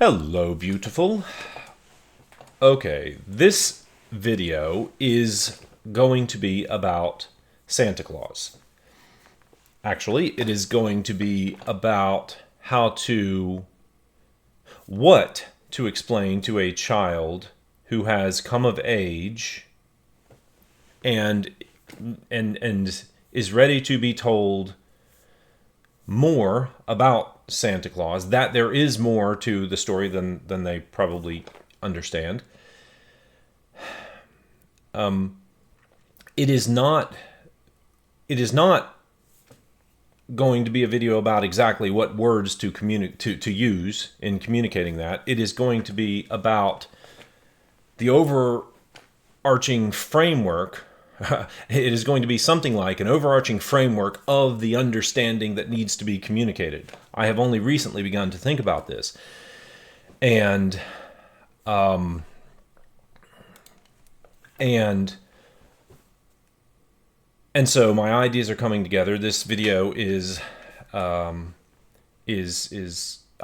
Hello, beautiful. Okay, this video is going to be about Santa Claus. Actually, it is going to be about what to explain to a child who has come of age and is ready to be told more about Santa Claus, that there is more to the story than they probably understand. It is not going to be a video about exactly what words to use in communicating that. It is going to be about the overarching framework. It is going to be something like an overarching framework of the understanding that needs to be communicated. I have only recently begun to think about this. And so my ideas are coming together. This video is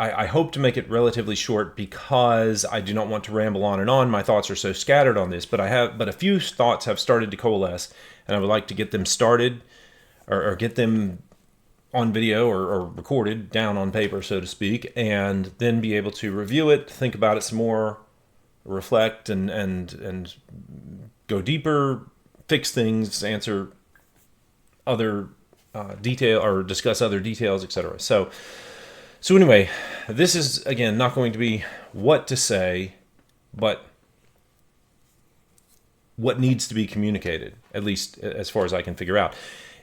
I hope to make it relatively short because I do not want to ramble on and on. My thoughts are so scattered on this, but a few thoughts have started to coalesce, and I would like to get them started or get them on video or recorded down on paper, so to speak, and then be able to review it, think about it some more, reflect and go deeper, fix things, answer other detail or discuss other details, etc. So anyway, this is, again, not going to be what to say, but what needs to be communicated, at least as far as I can figure out.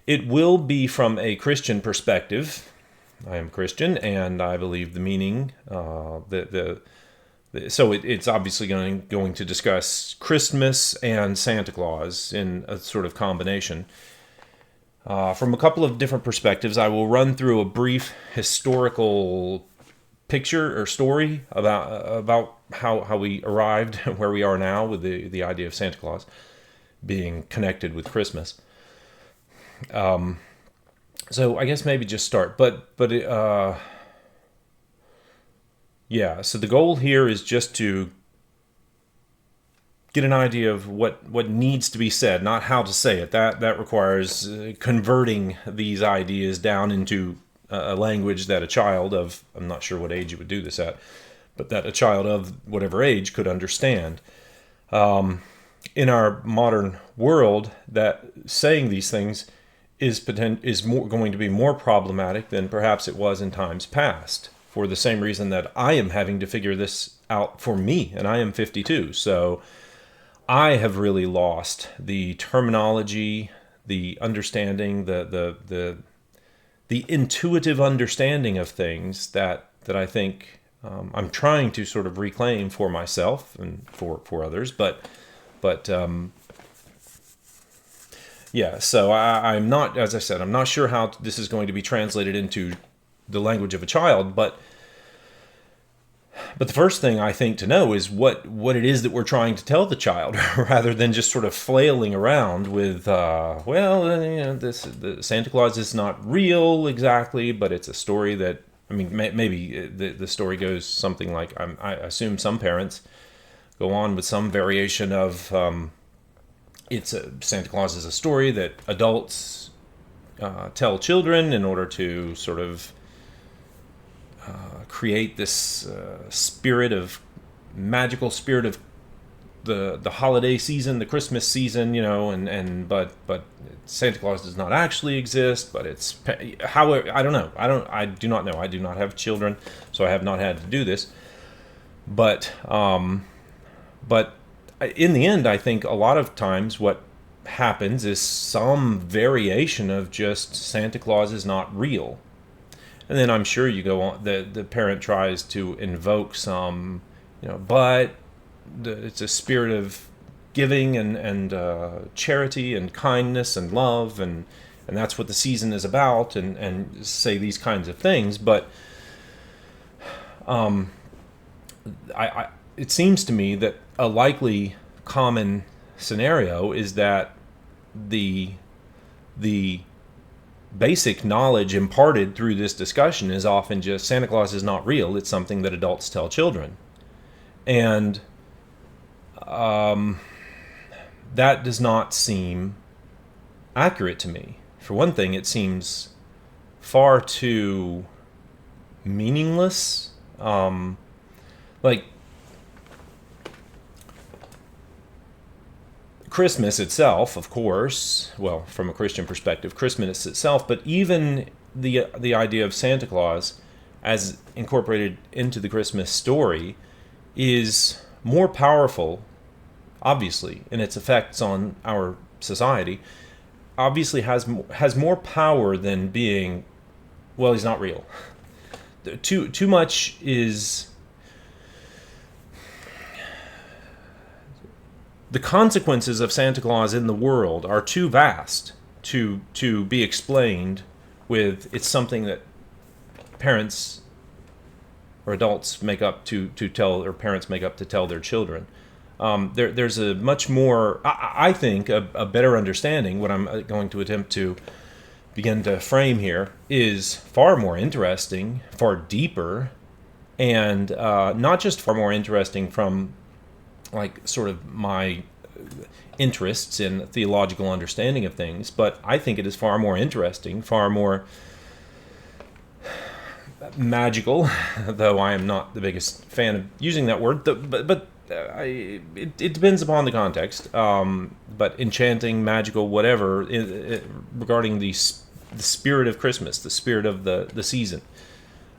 It will be from a Christian perspective. I am Christian, and I believe the meaning, so it's obviously going to discuss Christmas and Santa Claus in a sort of combination. From a couple of different perspectives, I will run through a brief historical picture or story about how we arrived where we are now with the idea of Santa Claus being connected with Christmas. So I guess maybe just start, yeah. So the goal here is just to get an idea of what needs to be said, not how to say it. That requires converting these ideas down into a language that a child of, I'm not sure what age you would do this at, but that a child of whatever age could understand. In our modern world, that saying these things is going to be more problematic than perhaps it was in times past, for the same reason that I am having to figure this out for me, and I am 52, so I have really lost the terminology, the understanding, the intuitive understanding of things that I think I'm trying to sort of reclaim for myself and for others. But yeah. So I'm not, as I said, I'm not sure how this is going to be translated into the language of a child, but the first thing I think to know is what it is that we're trying to tell the child, rather than just sort of flailing around with, the Santa Claus is not real exactly, but it's a story that, I mean, maybe the story goes something like, I assume some parents go on with some variation of, Santa Claus is a story that adults tell children in order to sort of create this magical spirit of the holiday season, the Christmas season, but Santa Claus does not actually exist, but it's however, I do not know. I do not have children, so I have not had to do this. But in the end, I think a lot of times what happens is some variation of just Santa Claus is not real. And then I'm sure you go on, the parent tries to invoke some, but it's a spirit of giving and charity and kindness and love, and that's what the season is about, and say these kinds of things. But it seems to me that a likely common scenario is that the basic knowledge imparted through this discussion is often just Santa Claus is not real. It's something that adults tell children. And that does not seem accurate to me. For one thing, it seems far too meaningless. Like, Christmas itself, of course, well, from a Christian perspective, Christmas itself, but even the idea of Santa Claus as incorporated into the Christmas story is more powerful, obviously, in its effects on our society. Obviously has more power than being, well, he's not real. Too much is... The consequences of Santa Claus in the world are too vast to be explained with it's something that parents or adults make up to tell, or parents make up to tell their children. There's a much more, I think, a better understanding. What I'm going to attempt to begin to frame here is far more interesting, far deeper, and not just far more interesting from like sort of my interests in theological understanding of things, but I think it is far more interesting, far more magical, though I am not the biggest fan of using that word, but it depends upon the context, but enchanting, magical, whatever, regarding the spirit of Christmas, the spirit of the season.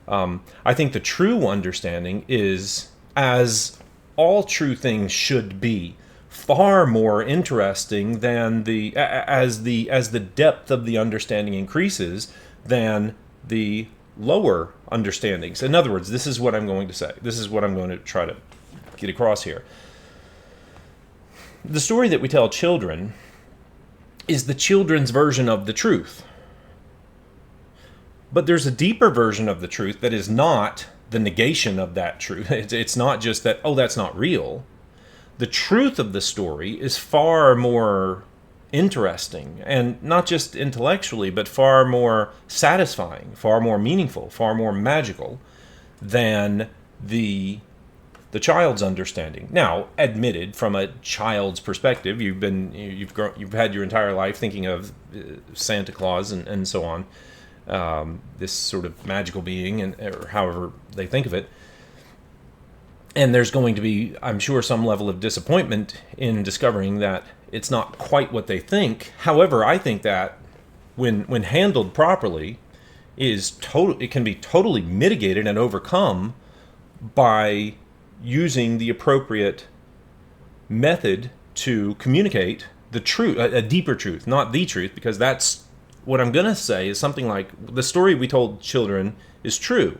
I think the true understanding is, as all true things should be, far more interesting than as the depth of the understanding increases than the lower understandings. In other words, this is what I'm going to say. This is what I'm going to try to get across here. The story that we tell children is the children's version of the truth. But there's a deeper version of the truth that is not the negation of that truth. It's not just that, oh, that's not real. The truth of the story is far more interesting, and not just intellectually, but far more satisfying, far more meaningful, far more magical than the child's understanding. Now, admitted from a child's perspective, you've had your entire life thinking of Santa Claus and so on. This sort of magical being, or however they think of it. And there's going to be, I'm sure, some level of disappointment in discovering that it's not quite what they think. However, I think that when handled properly, it can be totally mitigated and overcome by using the appropriate method to communicate the truth, a deeper truth, not the truth, because that's what I'm going to say is something like, the story we told children is true,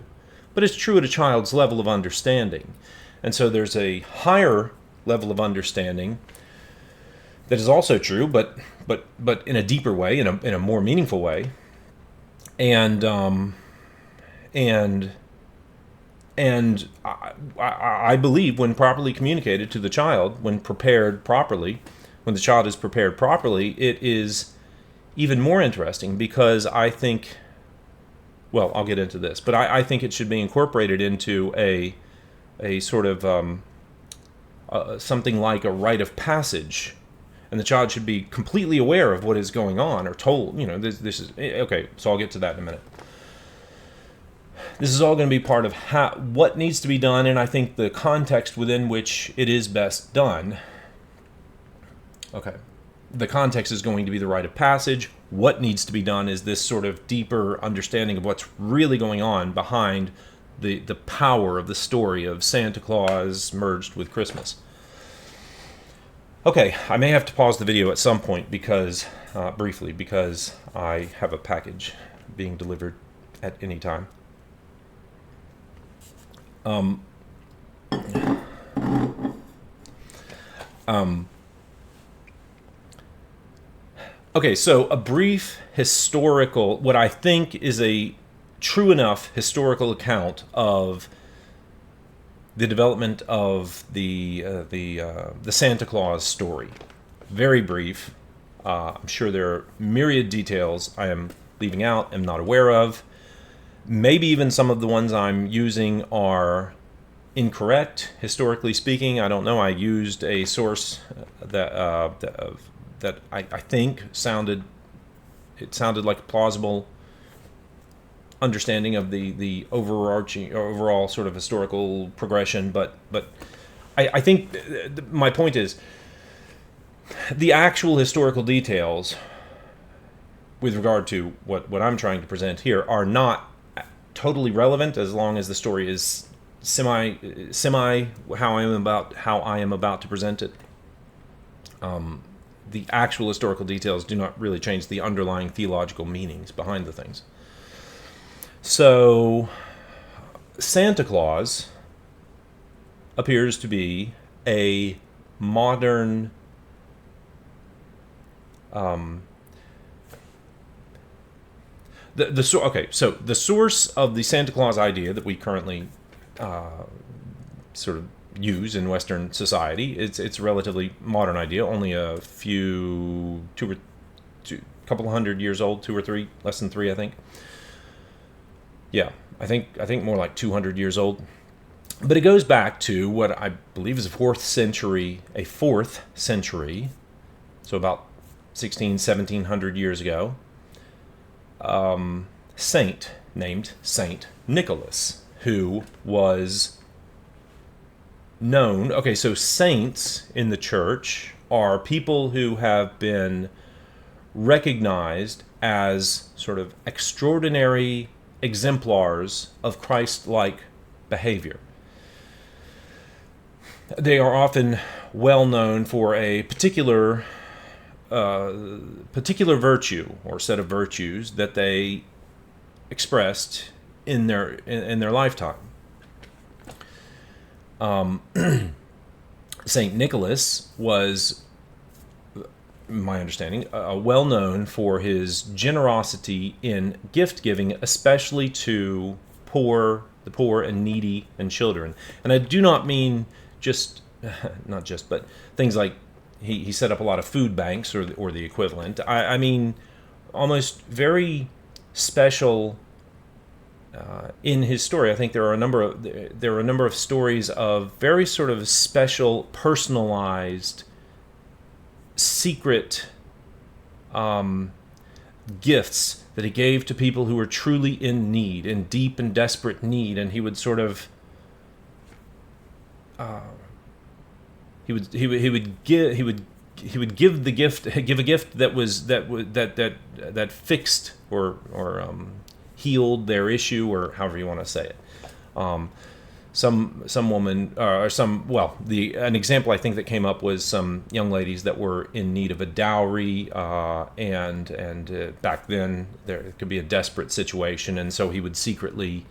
but it's true at a child's level of understanding. And so there's a higher level of understanding that is also true, but in a deeper way, in a more meaningful way. And I believe when properly communicated to the child, when prepared properly, when the child is prepared properly, it is even more interesting, because I think, well, I'll get into this, but I think it should be incorporated into a sort of something like a rite of passage, and the child should be completely aware of what is going on, or told, this is, okay, so I'll get to that in a minute. This is all going to be part of what needs to be done, and I think the context within which it is best done. Okay. The context is going to be the rite of passage. What needs to be done is this sort of deeper understanding of what's really going on behind the power of the story of Santa Claus merged with Christmas. Okay, I may have to pause the video at some point briefly, because I have a package being delivered at any time. Okay, so a brief historical, what I think is a true enough historical account of the development of the Santa Claus story. Very brief. I'm sure there are myriad details I am leaving out, am not aware of. Maybe even some of the ones I'm using are incorrect, historically speaking. I don't know. I used a source that I think sounded like a plausible understanding of the overall sort of historical progression, but I think my point is the actual historical details with regard to what I'm trying to present here are not totally relevant as long as the story is semi how I am about to present it. The actual historical details do not really change the underlying theological meanings behind the things. So, Santa Claus appears to be a modern so the source of the Santa Claus idea that we currently sort of use in Western society, it's a relatively modern idea, only a couple of hundred years old, 2 or 3, less than 3, I think. Yeah, I think more like 200 years old. But it goes back to what I believe is a 4th century, so about 1700 years ago, saint named Saint Nicholas, who was known. Okay, so saints in the church are people who have been recognized as sort of extraordinary exemplars of Christ-like behavior. They are often well known for a particular virtue or set of virtues that they expressed in their lifetime. Saint Nicholas was, my understanding, well known for his generosity in gift giving, especially to the poor and needy and children. And I do not mean but things like he set up a lot of food banks or the equivalent. I mean almost very special. In his story, I think there are a number of stories of very sort of special, personalized, secret gifts that he gave to people who were truly in need, in deep and desperate need, and he would sort of he would give a gift that fixed or healed their issue, or however you want to say it. Some woman an example I think that came up was some young ladies that were in need of a dowry, and back then there could be a desperate situation, and so he would secretly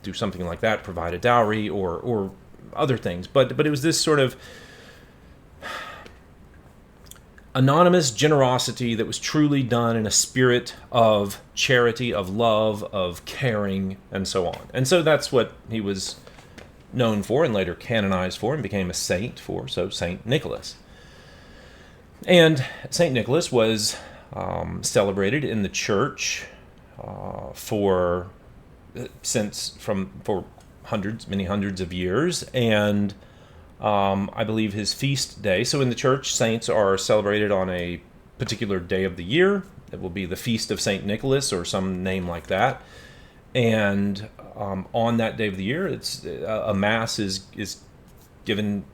do something like that, provide a dowry or other things. But it was this sort of anonymous generosity that was truly done in a spirit of charity, of love, of caring, and so on. And so that's what he was known for and later canonized for and became a saint for, so Saint Nicholas. And Saint Nicholas was celebrated in the church for many hundreds of years, and I believe his feast day. So in the church, saints are celebrated on a particular day of the year. It will be the Feast of Saint Nicholas or some name like that. And on that day of the year, it's a mass is given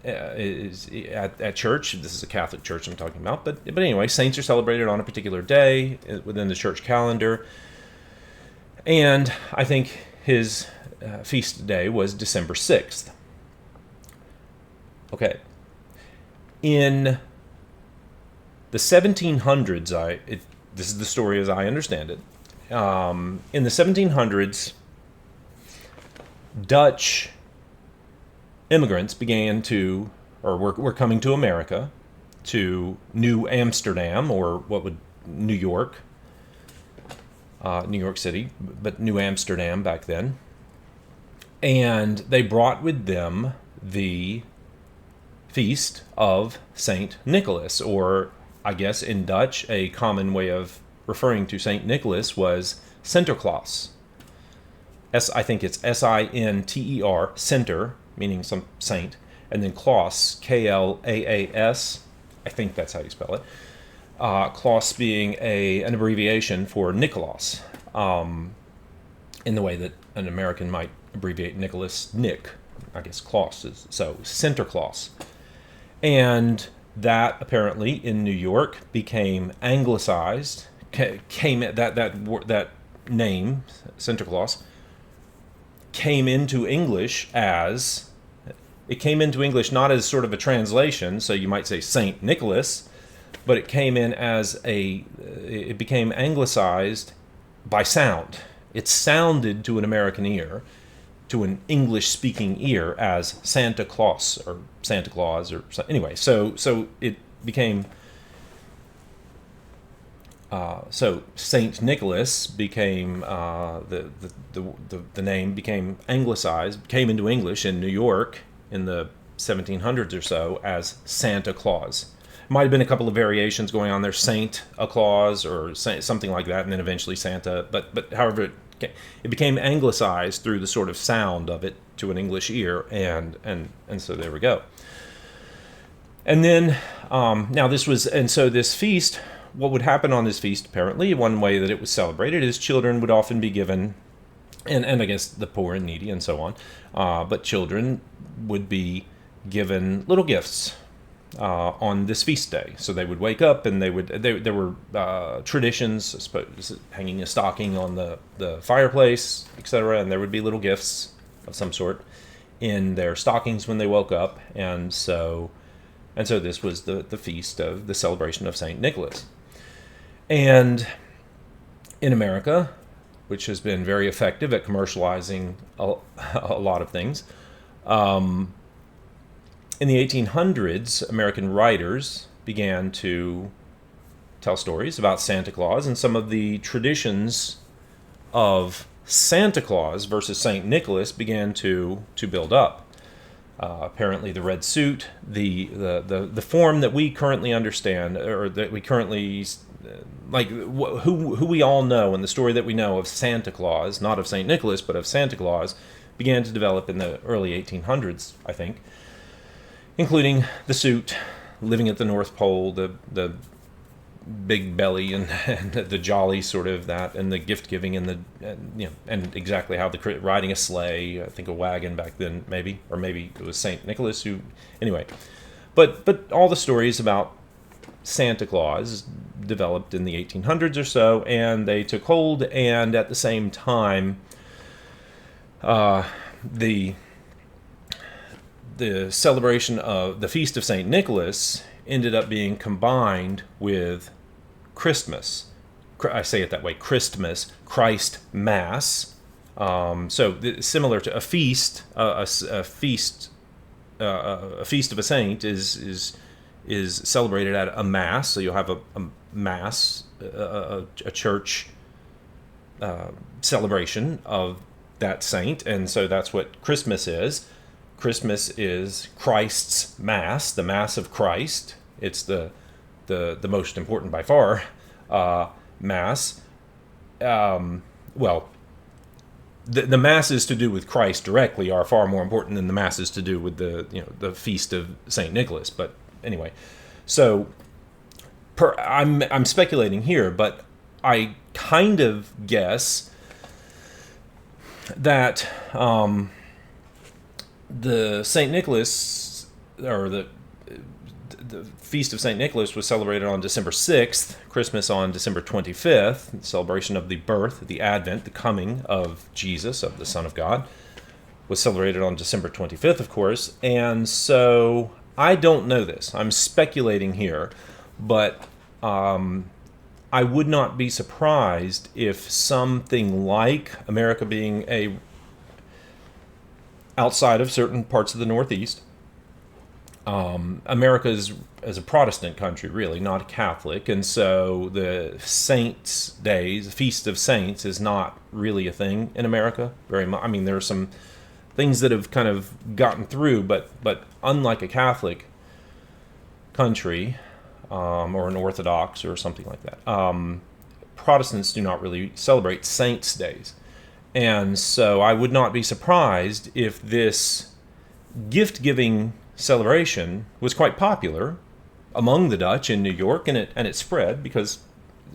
at church. This is a Catholic church I'm talking about. But anyway, saints are celebrated on a particular day within the church calendar. And I think his feast day was December 6th. Okay. In the 1700s, this is the story as I understand it. In the 1700s, Dutch immigrants were coming to America, to New Amsterdam, or New York City, but New Amsterdam back then. And they brought with them the feast of Saint Nicholas, or I guess in Dutch, a common way of referring to Saint Nicholas was Sinterklaas. I think it's Sinter, Center, meaning some saint, and then Claus, Klaas. I think that's how you spell it. Claus being an abbreviation for Nicholas, in the way that an American might abbreviate Nicholas, Nick. I guess Claus is so Sinterklaas, and that apparently in New York became anglicized. That name Sinterklaas came into English not as sort of a translation, so you might say Saint Nicholas, but it came in as it became anglicized by sound. It sounded to an American ear, to an English-speaking ear, as Santa Claus or Santa Claus or anyway. So it became so Saint Nicholas became the name became anglicized, came into English in New York in the 1700s or so as Santa Claus. Might have been a couple of variations going on there, Saint a Claus or something like that, and then eventually Santa. But however, it became anglicized through the sort of sound of it to an English ear, and so there we go. And then now this feast. What would happen on this feast, apparently, one way that it was celebrated is children would often be given, and I guess the poor and needy and so on, but children would be given little gifts on this feast day. So they would wake up and there were traditions, I suppose, hanging a stocking on the fireplace, etc., and there would be little gifts of some sort in their stockings when they woke up, and so this was the feast of the celebration of Saint Nicholas. And in America, which has been very effective at commercializing a lot of things, in the 1800s, American writers began to tell stories about Santa Claus, and some of the traditions of Santa Claus versus Saint Nicholas began to build up. Apparently, the red suit, the form that we currently understand, or that we currently who we all know, and the story that we know of Santa Claus, not of Saint Nicholas, but of Santa Claus, began to develop in the early 1800s, I think, including the suit, living at the North Pole, the big belly, and the jolly sort of that, and the gift giving, and and exactly how riding a sleigh, I think a wagon back then, maybe it was Saint Nicholas who, anyway, but all the stories about Santa Claus developed in the 1800s or so, and they took hold, and at the same time, the celebration of the Feast of Saint Nicholas ended up being combined with Christmas. I say it that way, Christmas, Christ Mass. Similar to a feast, a feast of a saint is celebrated at a mass. So you'll have a mass, a church celebration of that saint, and so that's what Christmas is. Christmas is Christ's Mass, the Mass of Christ. It's the most important by far Mass. The masses to do with Christ directly are far more important than the masses to do with the feast of Saint Nicholas. But anyway, so I'm speculating here, but I kind of guess that the Saint Nicholas, or the Feast of Saint Nicholas, was celebrated on December 6th, Christmas on December 25th, celebration of the birth, the advent, the coming of Jesus, of the Son of God, was celebrated on December 25th, of course. And so I don't know this. I'm speculating here, but I would not be surprised if something like America being outside of certain parts of the Northeast, America is a Protestant country, really, not a Catholic, and so the Saints' Days, the Feast of Saints, is not really a thing in America very much. I mean, there are some things that have kind of gotten through, but unlike a Catholic country, or an Orthodox or something like that, Protestants do not really celebrate saints' days. And so I would not be surprised if this gift-giving celebration was quite popular among the Dutch in New York, and it spread because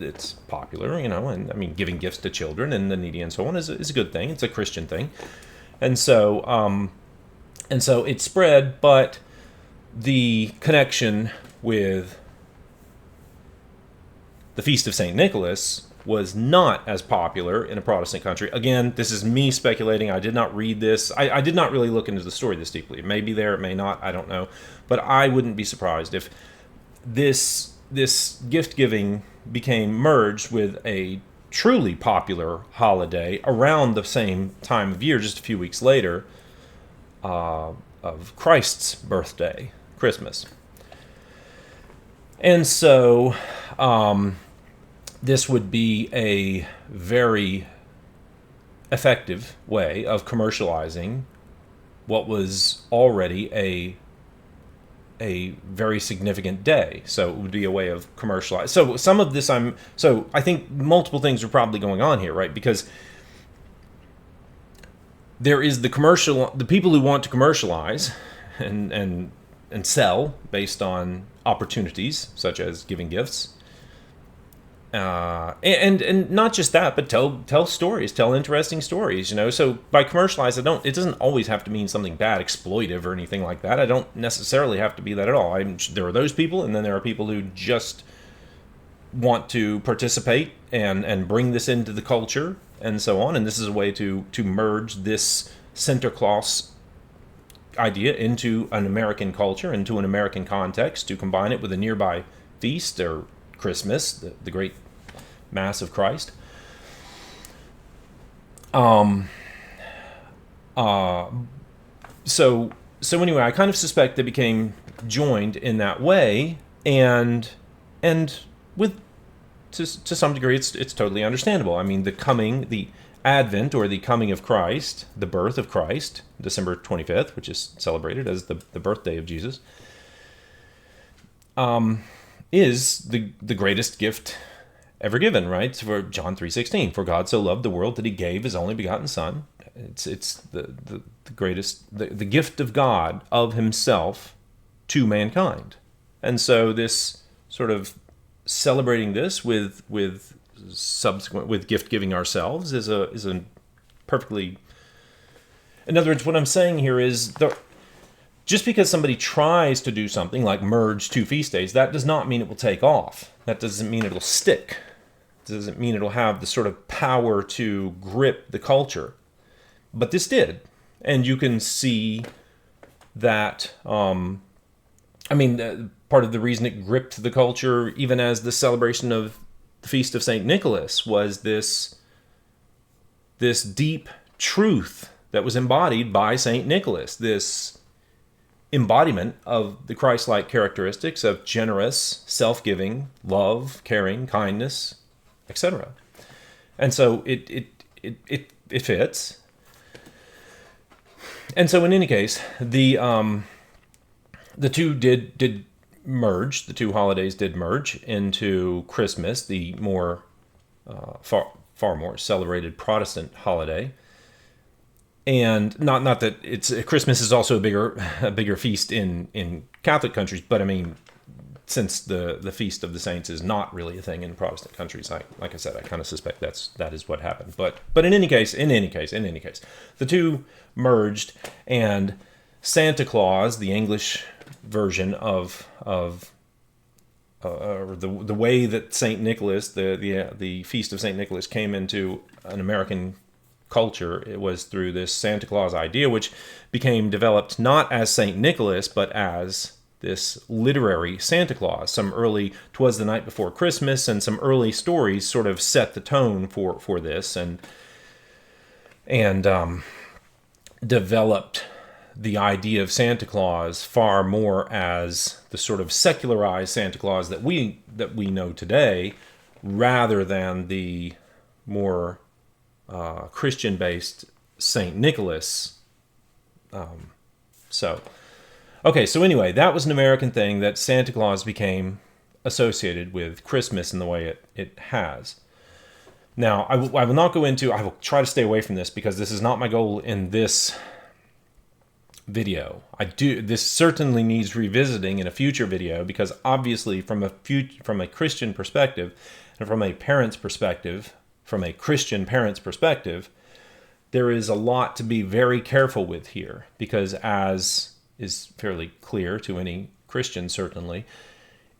it's popular, and I mean, giving gifts to children and the needy and so on is a good thing. It's a Christian thing. And so it spread, but the connection with the Feast of St. Nicholas was not as popular in a Protestant country. Again, this is me speculating. I did not read this. I did not really look into the story this deeply. It may be there, it may not, I don't know. But I wouldn't be surprised if this gift-giving became merged with a truly popular holiday around the same time of year, just a few weeks later, of Christ's birthday, Christmas. And so this would be a very effective way of commercializing what was already a very significant day. So it would be a way of commercializing. So some of this I think multiple things are probably going on here, right? Because there is the people who want to commercialize and sell based on opportunities, such as giving gifts. And not just that, but tell stories, tell interesting stories, So by commercialize, it doesn't always have to mean something bad, exploitive or anything like that. I don't necessarily have to be that at all. There are those people, and then there are people who just want to participate and bring this into the culture and so on. And this is a way to merge this Santa Claus idea into an American culture, into an American context, to combine it with a nearby feast or Christmas, the great Mass of Christ. So anyway, I kind of suspect they became joined in that way, and with to some degree, it's totally understandable. I mean, the Advent, or the coming of Christ, the birth of Christ, December 25th, which is celebrated as the birthday of Jesus, is the greatest gift ever given, right? For John 3:16, for God so loved the world that he gave his only begotten Son. It's the greatest, the gift of God of himself to mankind. And so this sort of celebrating this with gift giving ourselves is a perfectly. In other words, what I'm saying here is just because somebody tries to do something like merge two feast days, that does not mean it will take off. That doesn't mean it'll stick. It doesn't mean it'll have the sort of power to grip the culture. But this did. And you can see that, part of the reason it gripped the culture, even as the celebration of the Feast of St. Nicholas, was this deep truth that was embodied by St. Nicholas, this embodiment of the Christ-like characteristics of generous, self-giving, love, caring, kindness, etc. And so it fits. And so in any case, the two did merge. The two holidays did merge into Christmas, the more far more celebrated Protestant holiday. And not that Christmas is also a bigger feast in Catholic countries, but I mean, since the Feast of the Saints is not really a thing in Protestant countries, like I said, I kind of suspect that is what happened. But in any case, the two merged, and Santa Claus, the English version of the way that Saint Nicholas, the Feast of Saint Nicholas, came into an American culture, it was through this Santa Claus idea, which became developed not as Saint Nicholas, but as this literary Santa Claus. 'Twas the Night Before Christmas, and some early stories sort of set the tone for this, and developed the idea of Santa Claus far more as the sort of secularized Santa Claus that we know today, rather than the more Christian-based Saint Nicholas. So anyway, that was an American thing, that Santa Claus became associated with Christmas in the way it has. Now, I will not go into, I will try to stay away from this because this is not my goal in this video. This certainly needs revisiting in a future video, because obviously from a Christian perspective and from a parent's perspective, from a Christian parent's perspective, there is a lot to be very careful with here, because as is fairly clear to any Christian, certainly,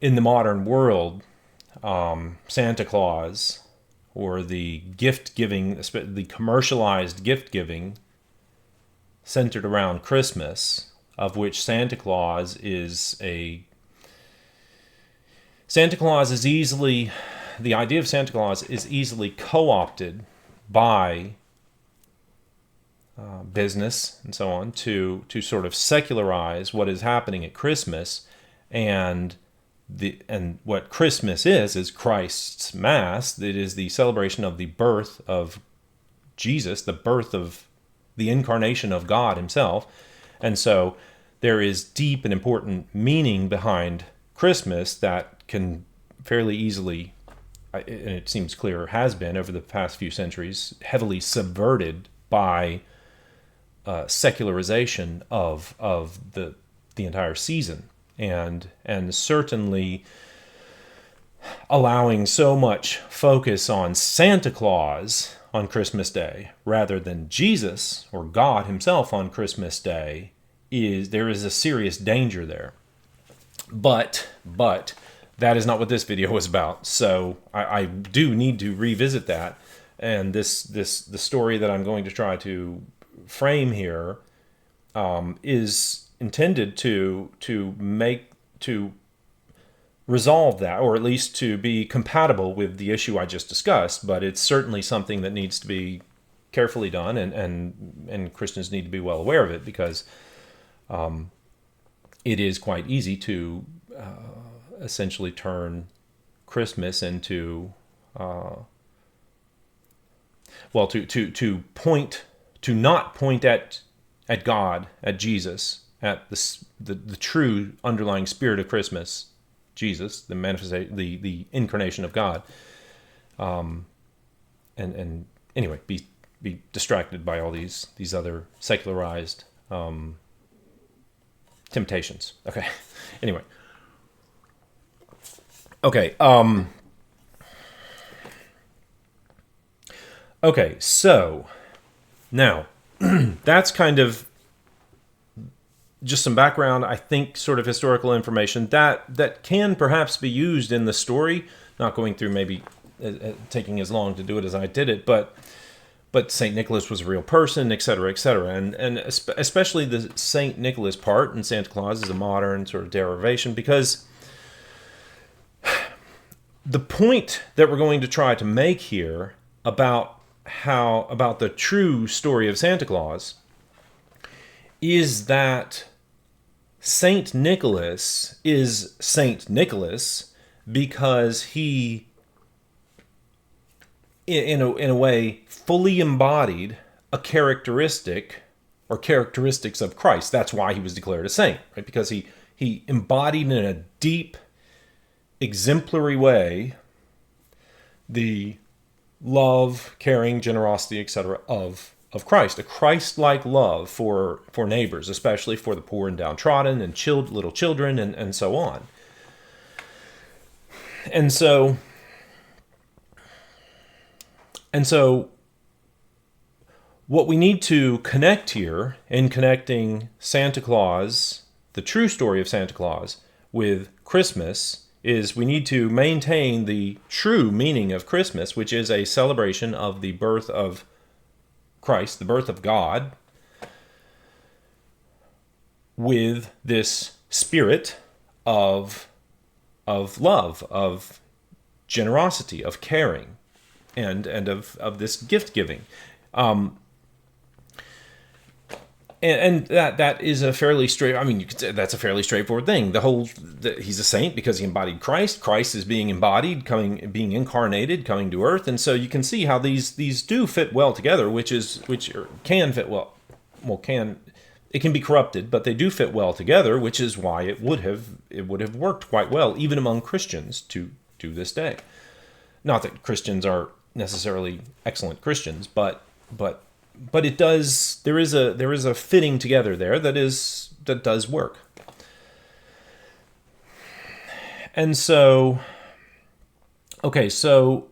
in the modern world, Santa Claus, or the gift giving, the commercialized gift giving centered around Christmas, of which Santa Claus is easily, the idea of Santa Claus is easily co-opted by business and so on to sort of secularize what is happening at Christmas. And what Christmas is Christ's Mass. It is the celebration of the birth of Jesus, the birth of the incarnation of God himself. And so there is deep and important meaning behind Christmas that can fairly easily, and it seems clear has been over the past few centuries, heavily subverted by secularization of the entire season. And certainly allowing so much focus on Santa Claus on Christmas Day rather than Jesus or God himself on Christmas Day, there is a serious danger there. But that is not what this video was about. So I do need to revisit that. And the story that I'm going to try to frame here is intended to resolve that, or at least to be compatible with the issue I just discussed. But it's certainly something that needs to be carefully done, and Christians need to be well aware of it, because it is quite easy to essentially turn Christmas into to not point at God, at Jesus, at the true underlying spirit of Christmas, Jesus, the manifestation, the incarnation of God, and anyway, be distracted by all these other secularized temptations. Okay, anyway, okay, okay, so now that's kind of just some background, I think, sort of historical information that can perhaps be used in the story. Not going through maybe taking as long to do it as I did it, but Saint Nicholas was a real person, etc., etc., and especially the Saint Nicholas part in Santa Claus is a modern sort of derivation, because the point that we're going to try to make here about the true story of Santa Claus is that Saint Nicholas is Saint Nicholas because he, in a way, fully embodied a characteristic or characteristics of Christ. That's why he was declared a saint, right? Because he embodied in a deep, exemplary way the love, caring, generosity, etc. of Christ, a Christ-like love for neighbors, especially for the poor and downtrodden and little children and so on. And so what we need to connect here in connecting Santa Claus, the true story of Santa Claus, with Christmas, is we need to maintain the true meaning of Christmas, which is a celebration of the birth of Christ, the birth of God, with this spirit of love, of generosity, of caring, and of this gift giving. And that is a fairly straight. I mean, you could say that's a fairly straightforward thing. He's a saint because he embodied Christ. Christ is being embodied, being incarnated, coming to earth, and so you can see how these do fit well together. Which can fit well. It can be corrupted, but they do fit well together, which is why it would have worked quite well even among Christians to this day. Not that Christians are necessarily excellent Christians, but it does. There is a fitting together there that does work. And so, okay, so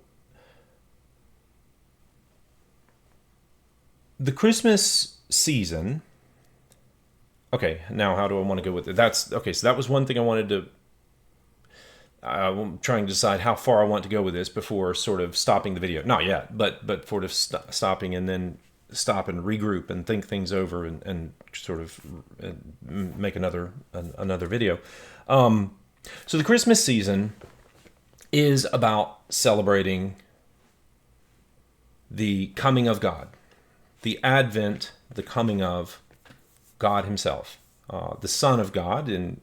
the Christmas season. Okay, now how do I want to go with it? That's okay. So that was one thing I wanted to. I'm trying to decide how far I want to go with this before sort of stopping the video. Not yet, but sort of stopping and then stop and regroup and think things over and sort of make another video. So the Christmas season is about celebrating the coming of God, the advent, the coming of God Himself, the Son of God, and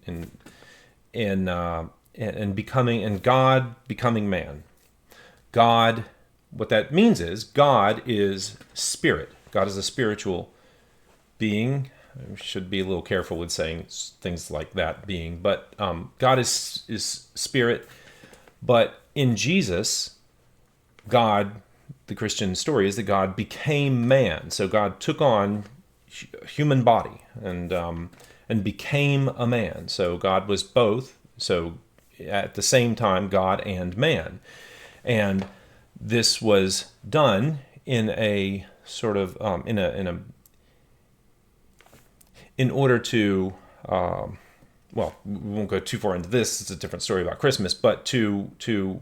becoming, and God becoming man. God, what that means is God is spirit. God is a spiritual being. I should be a little careful with saying things like that being, but God is spirit. But in Jesus, God, the Christian story is that God became man. So God took on human body and became a man. So God was both. So at the same time, God and man. And this was done in a sort of in order to well, we won't go too far into this. It's a different story about Christmas, but to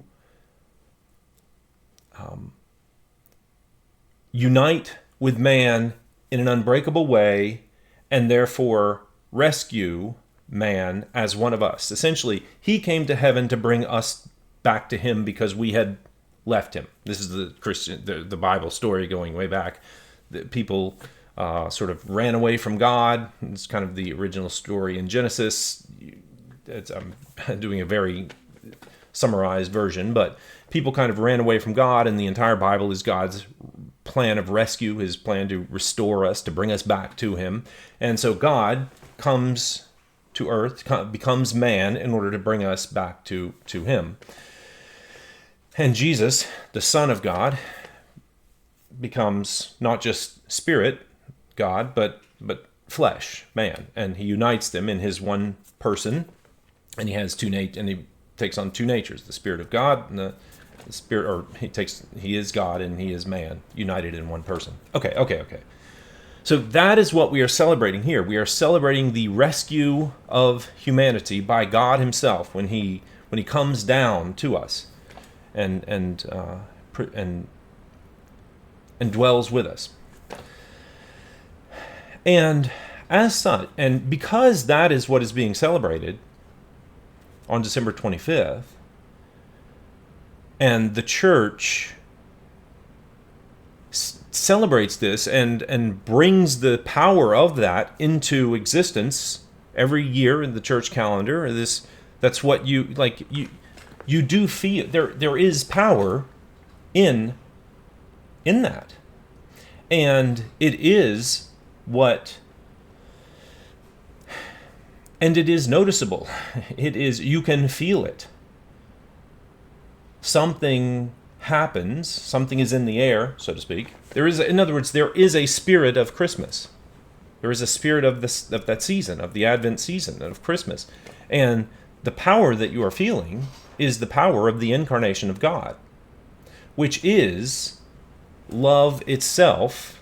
unite with man in an unbreakable way, and therefore rescue man as one of us. Essentially, He came to heaven to bring us back to Him because we had left Him. This is the Bible story going way back. That people sort of ran away from God. It's kind of the original story in Genesis. I'm doing a very summarized version, but people kind of ran away from God, and the entire Bible is God's plan of rescue, His plan to restore us, to bring us back to Him. And so God comes to earth, becomes man in order to bring us back to Him. And Jesus, the Son of God, becomes not just spirit, God, but flesh, man, and He unites them in His one person, and He has and He takes on two natures: the Spirit of God and the Spirit, or He is God and He is man, united in one person. Okay. So that is what we are celebrating here. We are celebrating the rescue of humanity by God Himself when He comes down to us and dwells with us. And as such, and because that is what is being celebrated on December 25th, and the church celebrates this and brings the power of that into existence every year in the church calendar. That's what you do feel there is power in that, and it is and it is noticeable. It is, you can feel it. Something happens, something is in the air, so to speak. In other words, there is a spirit of Christmas. There is a spirit of that season, of the Advent season, of Christmas. And the power that you are feeling is the power of the incarnation of God, which is love itself,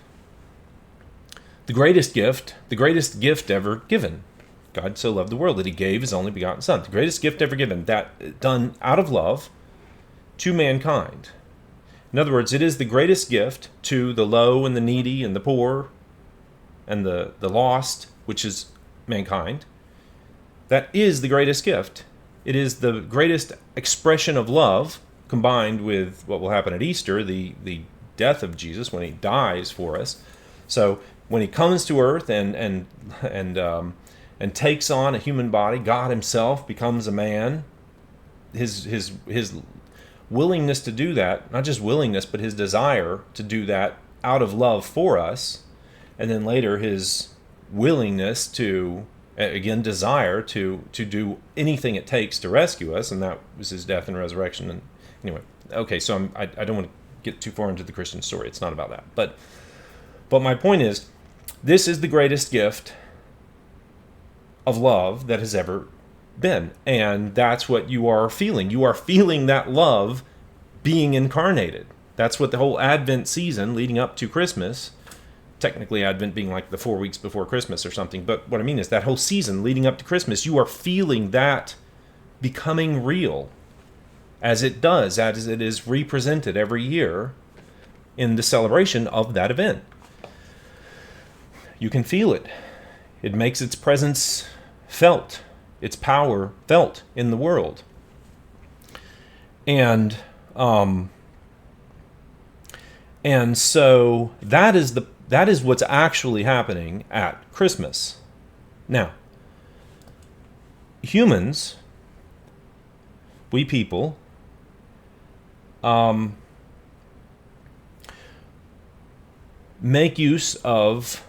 the greatest gift ever given. God so loved the world that He gave His only begotten Son. The greatest gift ever given, that done out of love to mankind. In other words, it is the greatest gift to the low and the needy and the poor and the lost, which is mankind. That is the greatest gift. It is the greatest expression of love, combined with what will happen at Easter, the death of Jesus when He dies for us. So when He comes to earth and takes on a human body, God Himself becomes a man. His willingness to do that, not just willingness, but His desire to do that out of love for us, and then later His willingness to, again, desire to do anything it takes to rescue us, and that was His death and resurrection. And anyway, okay, so I don't want to get too far into the Christian story. It's not about that. But my point is, this is the greatest gift of love that has ever been. And that's what you are feeling. You are feeling that love being incarnated. That's what the whole Advent season leading up to Christmas, technically Advent being like the 4 weeks before Christmas or something, but what I mean is that whole season leading up to Christmas, you are feeling that becoming real as it is represented every year in the celebration of that event. You can feel it. It makes its presence felt, its power felt in the world. And so that is what's actually happening at Christmas. Now, humans, we people, make use of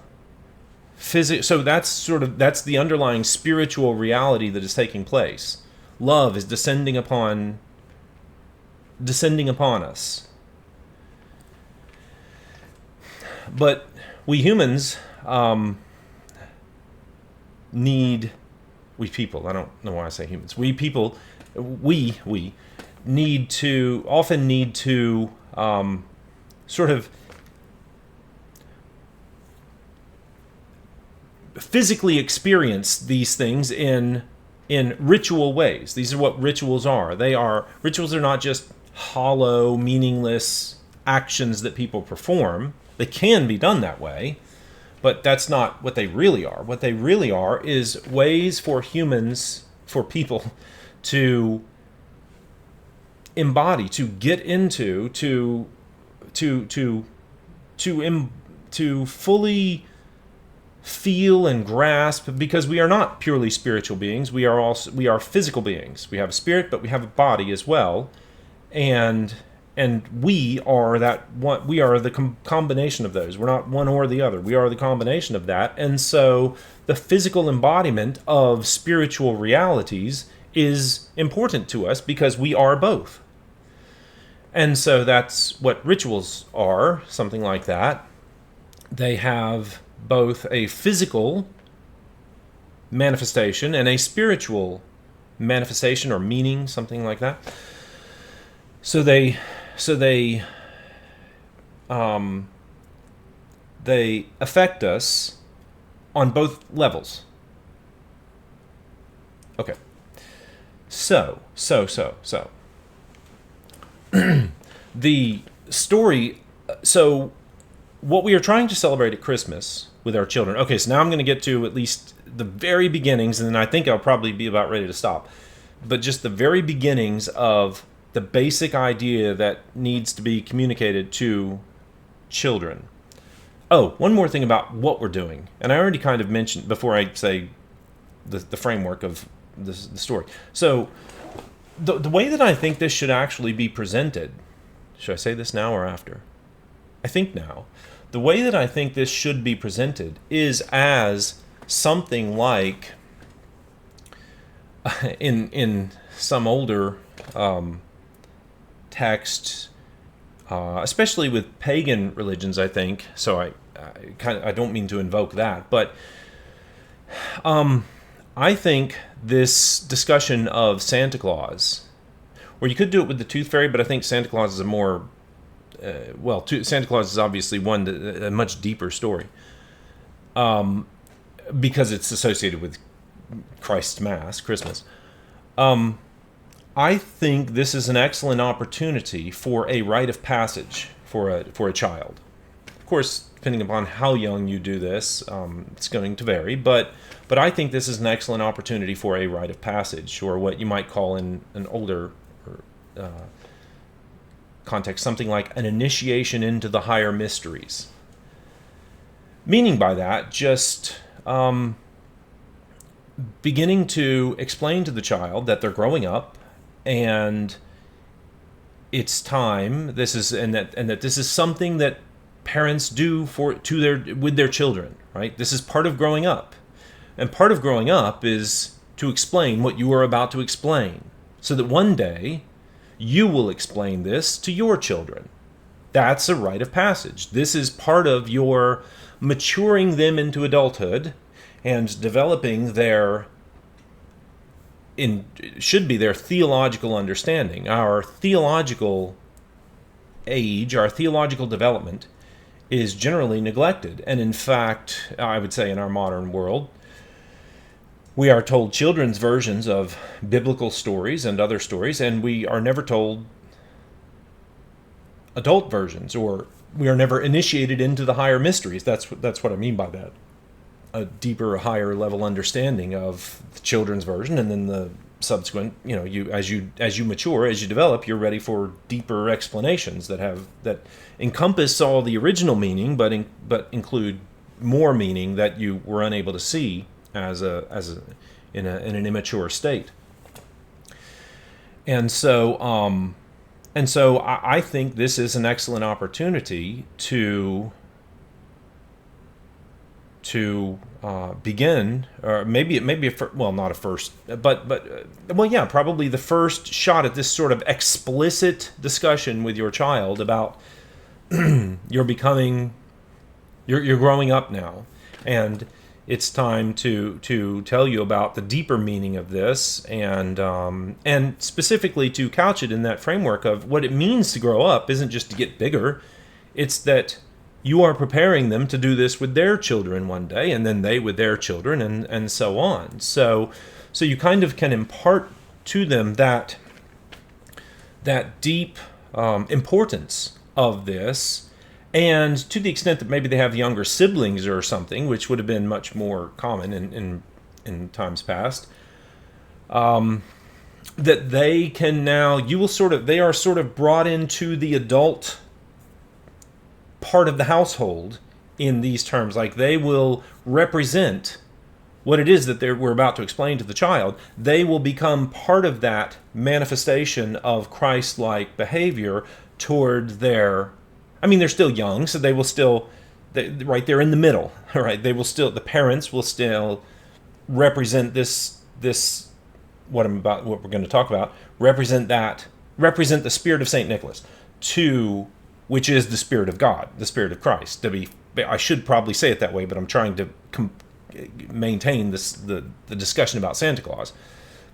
physics. So that's the underlying spiritual reality that is taking place. Love is descending upon us. But we humans we people, I don't know why I say humans. We people, we often need to sort of physically experience these things in ritual ways. These are what rituals are. Rituals are not just hollow, meaningless actions that people perform. They can be done that way, but that's not what they really are. What they really are is ways for humans, for people, to embody, to get into, to fully feel and grasp, because we are not purely spiritual beings. We are physical beings. We have a spirit, but we have a body as well, and we are that one. We are the combination of those. We're not one or the other. We are the combination of that. And so the physical embodiment of spiritual realities is important to us because we are both. And so that's what rituals are, something like that. They have both a physical manifestation and a spiritual manifestation or meaning, something like that. So they affect us on both levels. Okay. So. The story, so what we are trying to celebrate at Christmas with our children. Okay, so now I'm going to get to at least the very beginnings, and then I think I'll probably be about ready to stop. But just the very beginnings of the basic idea that needs to be communicated to children. Oh, one more thing about what we're doing. And I already kind of mentioned before I say the framework of the story. So the way that I think this should actually be presented, should I say this now or after? I think now. The way that I think this should be presented is as something like in some older texts, especially with pagan religions, I think. So I don't mean to invoke that, but I think this discussion of Santa Claus, or you could do it with the Tooth Fairy, but I think Santa Claus is a more Santa Claus is obviously a much deeper story, because it's associated with Christ's Mass, Christmas. I think this is an excellent opportunity for a rite of passage for a child. Of course, depending upon how young you do this, it's going to vary. But I think this is an excellent opportunity for a rite of passage, or what you might call in an older context, something like an initiation into the higher mysteries. Meaning by that, just beginning to explain to the child that they're growing up, and it's time. That this is something that parents do with their children, right? This is part of growing up, and part of growing up is to explain what you are about to explain, so that one day you will explain this to your children. That's a rite of passage. This is part of your maturing them into adulthood and developing should be their theological understanding. Our theological age, our theological development is generally neglected. And in fact, I would say in our modern world, we are told children's versions of biblical stories and other stories, and we are never told adult versions, or we are never initiated into the higher mysteries. That's what I mean by that. A deeper, higher level understanding of the children's version, and then the subsequent, as you mature, as you develop, you're ready for deeper explanations that encompass all the original meaning, but include more meaning that you were unable to see in an immature state. And so I think this is an excellent opportunity to begin, or maybe not a first, but probably the first shot at this sort of explicit discussion with your child about you're growing up now, and it's time to tell you about the deeper meaning of this, and specifically to couch it in that framework of what it means to grow up isn't just to get bigger. It's that you are preparing them to do this with their children one day, and then they with their children, and so on. So you kind of can impart to them that deep importance of this. And to the extent that maybe they have younger siblings or something, which would have been much more common in times past, that they can now, they are sort of brought into the adult part of the household in these terms. Like, they will represent what it is that we're about to explain to the child. They will become part of that manifestation of Christ-like behavior toward they're still young, so they will still, they're in the middle, right? The parents will still represent this, what we're going to talk about, represent the spirit of St. Nicholas, which is the Spirit of God, the Spirit of Christ. I should probably say it that way, but I'm trying to maintain the discussion about Santa Claus.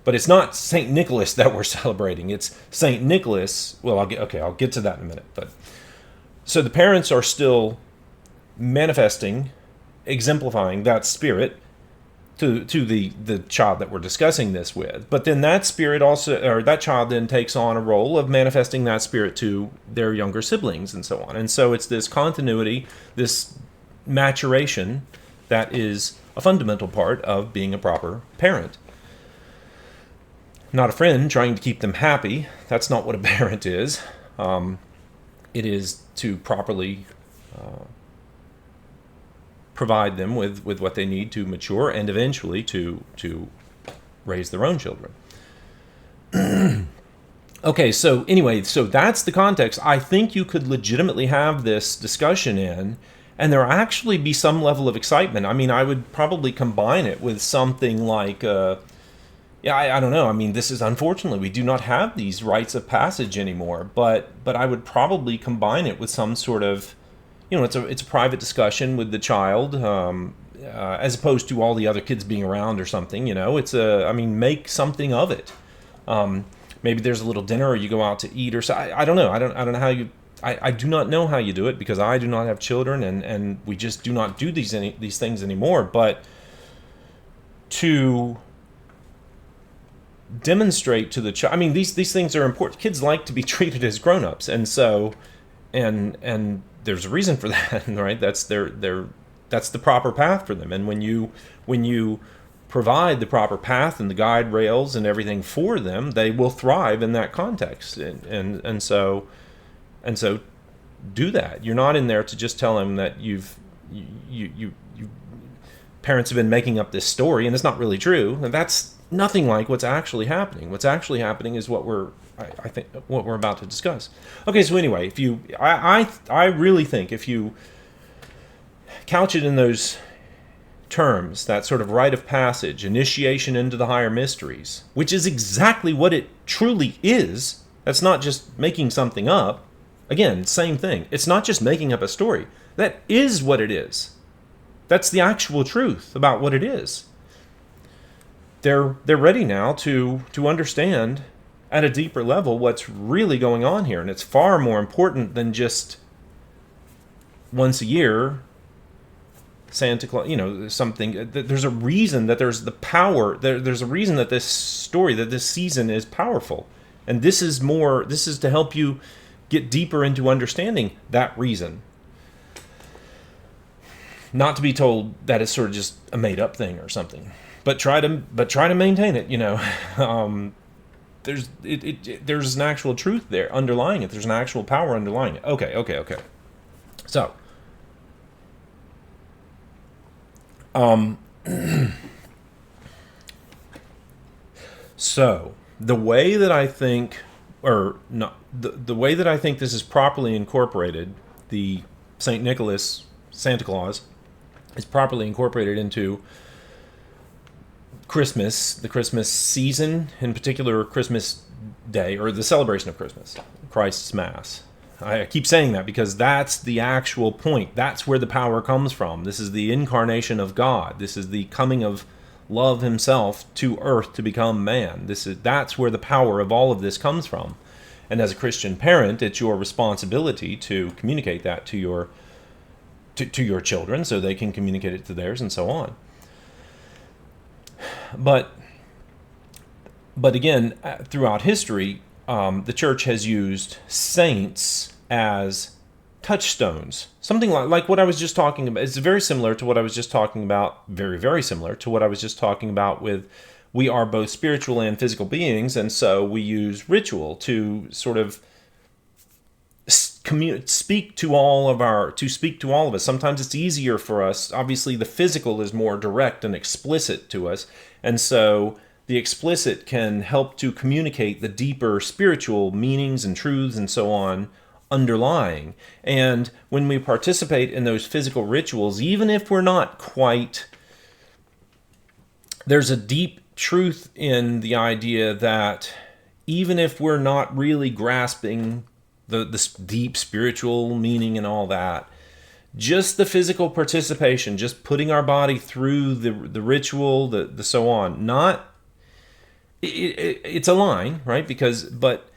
But it's not St. Nicholas that we're celebrating. It's St. Nicholas. Well, I'll get to that in a minute, but. So the parents are still manifesting, exemplifying that spirit to the child that we're discussing this with. But then that spirit that child then takes on a role of manifesting that spirit to their younger siblings and so on. And so it's this continuity, this maturation that is a fundamental part of being a proper parent. Not a friend trying to keep them happy. That's not what a parent is. It is to properly provide them with what they need to mature and eventually to raise their own children. Okay, so anyway, so that's the context. I think you could legitimately have this discussion in, and there actually be some level of excitement. I mean, I would probably combine it with something like... I don't know. I mean, this is, unfortunately, we do not have these rites of passage anymore, but I would probably combine it with some sort of, it's a private discussion with the child, as opposed to all the other kids being around or something, make something of it. Maybe there's a little dinner, or you go out to eat, or so. I don't know. I don't know how I do not know how you do it, because I do not have children, and we just do not do these things anymore, but to demonstrate to the child. I mean, these things are important. Kids like to be treated as grown-ups, and so, and there's a reason for that, right? That's that's the proper path for them. And when you provide the proper path and the guide rails and everything for them, they will thrive in that context. And so do that. You're not in there to just tell them that you parents have been making up this story, and it's not really true. And that's nothing like what's actually happening. What's actually happening is what we're about to discuss. Okay, so anyway, I really think if you couch it in those terms, that sort of rite of passage, initiation into the higher mysteries, which is exactly what it truly is. That's not just making something up. Again, same thing. It's not just making up a story. That is what it is. That's the actual truth about what it is. They're ready now to understand at a deeper level what's really going on here, and it's far more important than just once a year Santa Claus, something. There's a reason that there's the power. There's a reason that this story, that this season is powerful, and this is to help you get deeper into understanding that reason. Not to be told that it's sort of just a made up thing or something, but try to maintain it. There's an actual truth there underlying it. There's an actual power underlying it. Okay. So, so the way that I think, or not, the way that I think this is properly incorporated, the St. Nicholas, Santa Claus, is properly incorporated into Christmas, the Christmas season, in particular Christmas Day, or the celebration of Christmas, Christ's Mass. I keep saying that because that's the actual point. That's where the power comes from. This is the incarnation of God. This is the coming of love himself to earth to become man. That's where the power of all of this comes from. And as a Christian parent, it's your responsibility to communicate that to your children so they can communicate it to theirs and so on. But again, throughout history, the church has used saints as touchstones. Something like what I was just talking about. It's very similar to what I was just talking about, very, very similar to what I was just talking about with we are both spiritual and physical beings, and so we use ritual to sort of speak to all of us. Sometimes it's easier for us. Obviously, the physical is more direct and explicit to us, and so the explicit can help to communicate the deeper spiritual meanings and truths and so on underlying. And when we participate in those physical rituals, even if we're not quite, there's a deep truth in the idea that even if we're not really grasping this deep spiritual meaning and all that, just the physical participation, just putting our body through the ritual, the so on, it's a line, right? But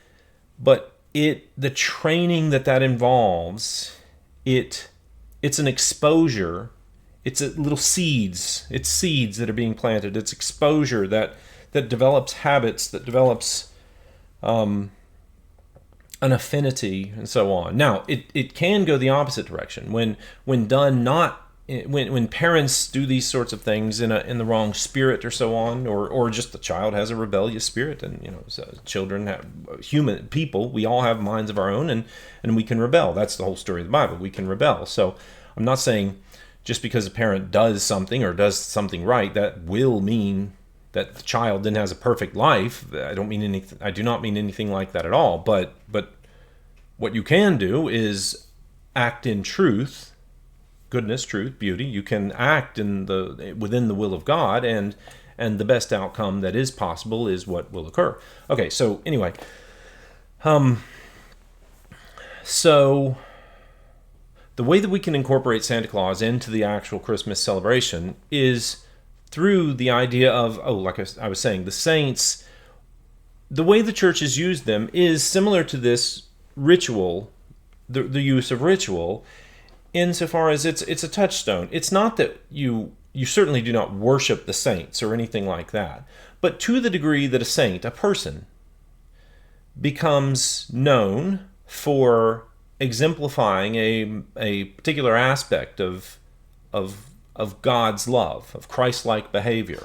the training that involves, it's an exposure. It's little seeds. It's seeds that are being planted. It's exposure that develops habits, that develops an affinity and so on. Now, it can go the opposite direction when done not. When parents do these sorts of things in the wrong spirit or so on, or just the child has a rebellious spirit, and so children have human people. We all have minds of our own, and we can rebel. That's the whole story of the Bible. We can rebel. So I'm not saying just because a parent does something or does something right, that will mean that the child then has a perfect life. I do not mean anything like that at all. But what you can do is act in truth. Goodness, truth, beauty. You can act within the will of God, and the best outcome that is possible is what will occur. Okay, so anyway, so the way that we can incorporate Santa Claus into the actual Christmas celebration is through the idea of, like I was saying, the saints. The way the church has used them is similar to this ritual, the use of ritual, insofar as it's a touchstone. It's not that you certainly do not worship the saints or anything like that, but to the degree that a saint, a person, becomes known for exemplifying a particular aspect of God's love, of Christ-like behavior,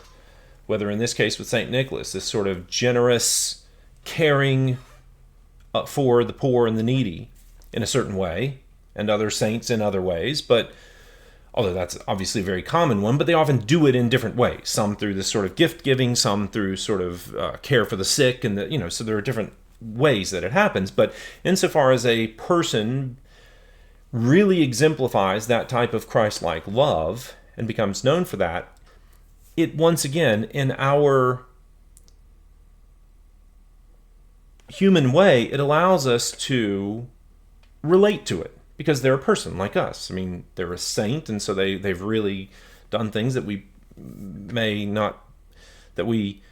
whether in this case with St. Nicholas, this sort of generous, caring for the poor and the needy in a certain way, and other saints in other ways, but although that's obviously a very common one, but they often do it in different ways. Some through this sort of gift giving, some through sort of care for the sick, and so there are different ways that it happens. But insofar as a person really exemplifies that type of Christ-like love and becomes known for that, it once again, in our human way, it allows us to relate to it because they're a person like us. I mean, they're a saint, and so they've really done things that we may not, that we,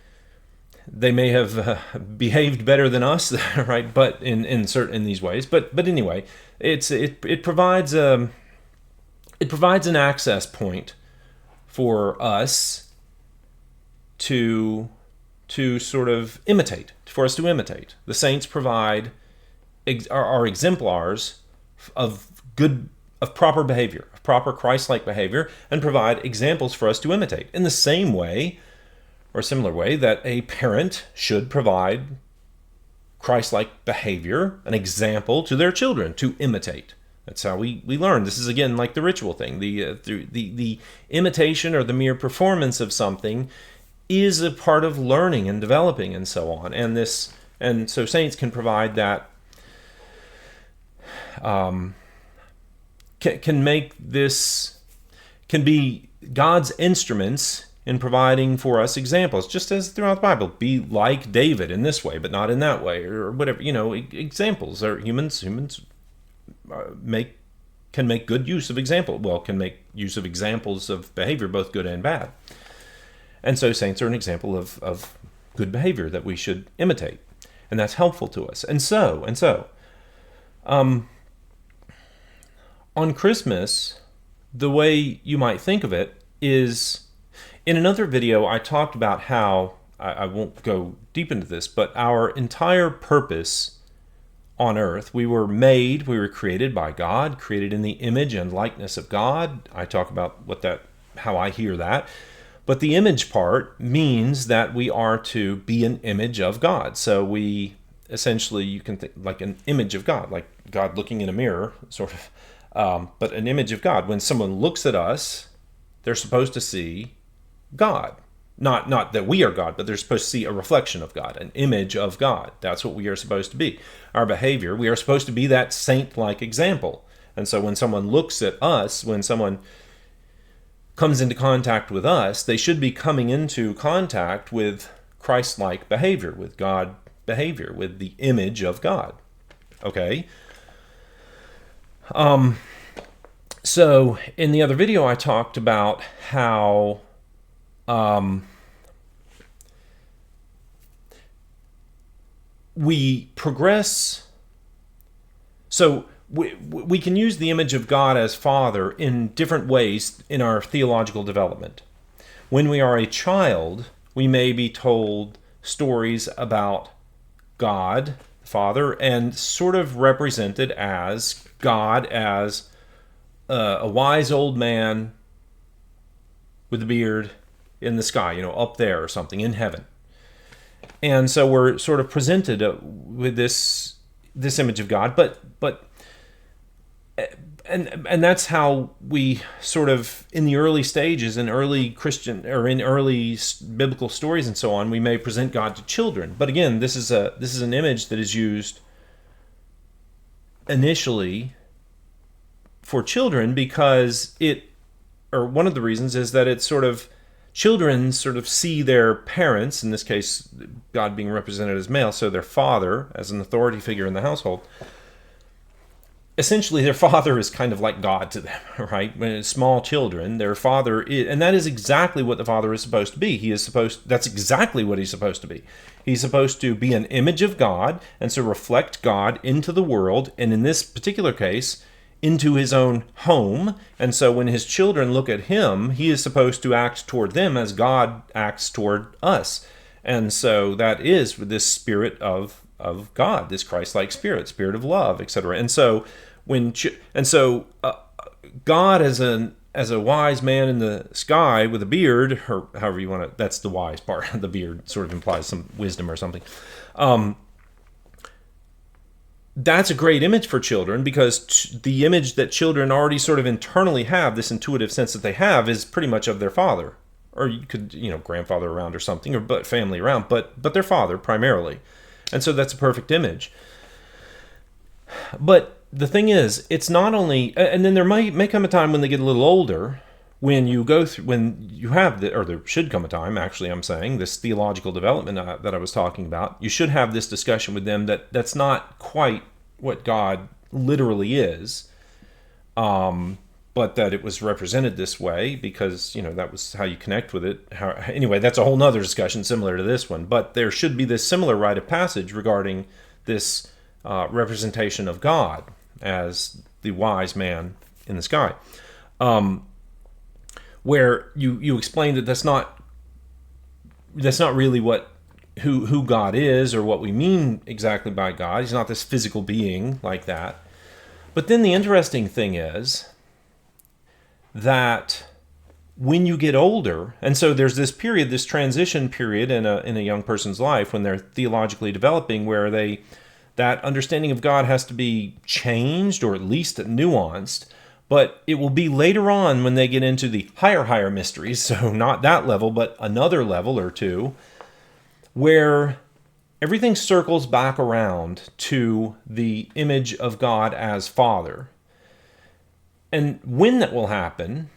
they may have behaved better than us, right? But in these ways. But anyway, it provides an access point for us to sort of imitate, for us to imitate. The saints provide are exemplars of proper behavior, of proper Christ-like behavior, and provide examples for us to imitate. In the same way, or similar way, that a parent should provide Christ-like behavior, an example to their children to imitate. That's how we learn. This is, again, like the ritual thing. The imitation or the mere performance of something is a part of learning and developing and so on. And so saints can provide that, can be God's instruments in providing for us examples, just as throughout the Bible. Be like David in this way, but not in that way, or whatever. Examples are humans can make good use of example. Well, can make use of examples of behavior, both good and bad. And so saints are an example of good behavior that we should imitate, and that's helpful to us. And so, on Christmas, the way you might think of it is, in another video, I talked about how, I won't go deep into this, but our entire purpose on earth, we were created by God, created in the image and likeness of God. I talk about how I hear that. But the image part means that we are to be an image of God. So we essentially, you can think like an image of God, like God looking in a mirror, sort of. But an image of God. When someone looks at us, they're supposed to see God. Not that we are God, but they're supposed to see a reflection of God, an image of God. That's what we are supposed to be. Our behavior, we are supposed to be that saint-like example. And so when someone looks at us, when someone comes into contact with us, they should be coming into contact with Christ-like behavior, with God behavior, with the image of God. Okay? So in the other video, I talked about how we progress. So we can use the image of God as Father in different ways in our theological development. When we are a child, we may be told stories about God, the Father, and sort of represented as God as a wise old man with a beard in the sky, up there or something, in heaven. And so we're sort of presented with this image of God, but that's how we sort of, in the early stages, in early Christian or in early biblical stories and so on, we may present God to children. But again, this is an image that is used initially for children because one of the reasons is that it's children sort of see their parents, in this case, God being represented as male, so their father as an authority figure in the household. Essentially, their father is kind of like God to them, right? When it's small children, their father is, and that is exactly what the father is supposed to be. That's exactly what he's supposed to be. He's supposed to be an image of God, and so reflect God into the world, and in this particular case, into his own home. And so when his children look at him, he is supposed to act toward them as God acts toward us. And so that is with this spirit of God, this Christ-like spirit of love, etc. And so God as a wise man in the sky with a beard, or however you want to, that's the wise part. The beard sort of implies some wisdom or something. That's a great image for children because the image that children already sort of internally have, this intuitive sense that they have, is pretty much of their father. Or you could, grandfather around or something, or family around, but their father primarily. And so that's a perfect image. But the thing is, it's not only, and then there may come a time when they get a little older, when there should come a time, actually, I'm saying, this theological development that I was talking about, you should have this discussion with them that's not quite what God literally is, but that it was represented this way because, that was how you connect with it. Anyway, that's a whole nother discussion similar to this one. But there should be this similar rite of passage regarding this representation of God as the wise man in the sky, where you explain that that's not really who God is or what we mean exactly by God. He's not this physical being like that. But then the interesting thing is that when you get older, and so there's this period, this transition period in a young person's life when they're theologically developing, where that understanding of God has to be changed or at least nuanced. But it will be later on when they get into the higher mysteries, so not that level, but another level or two, where everything circles back around to the image of God as Father. And when that will happen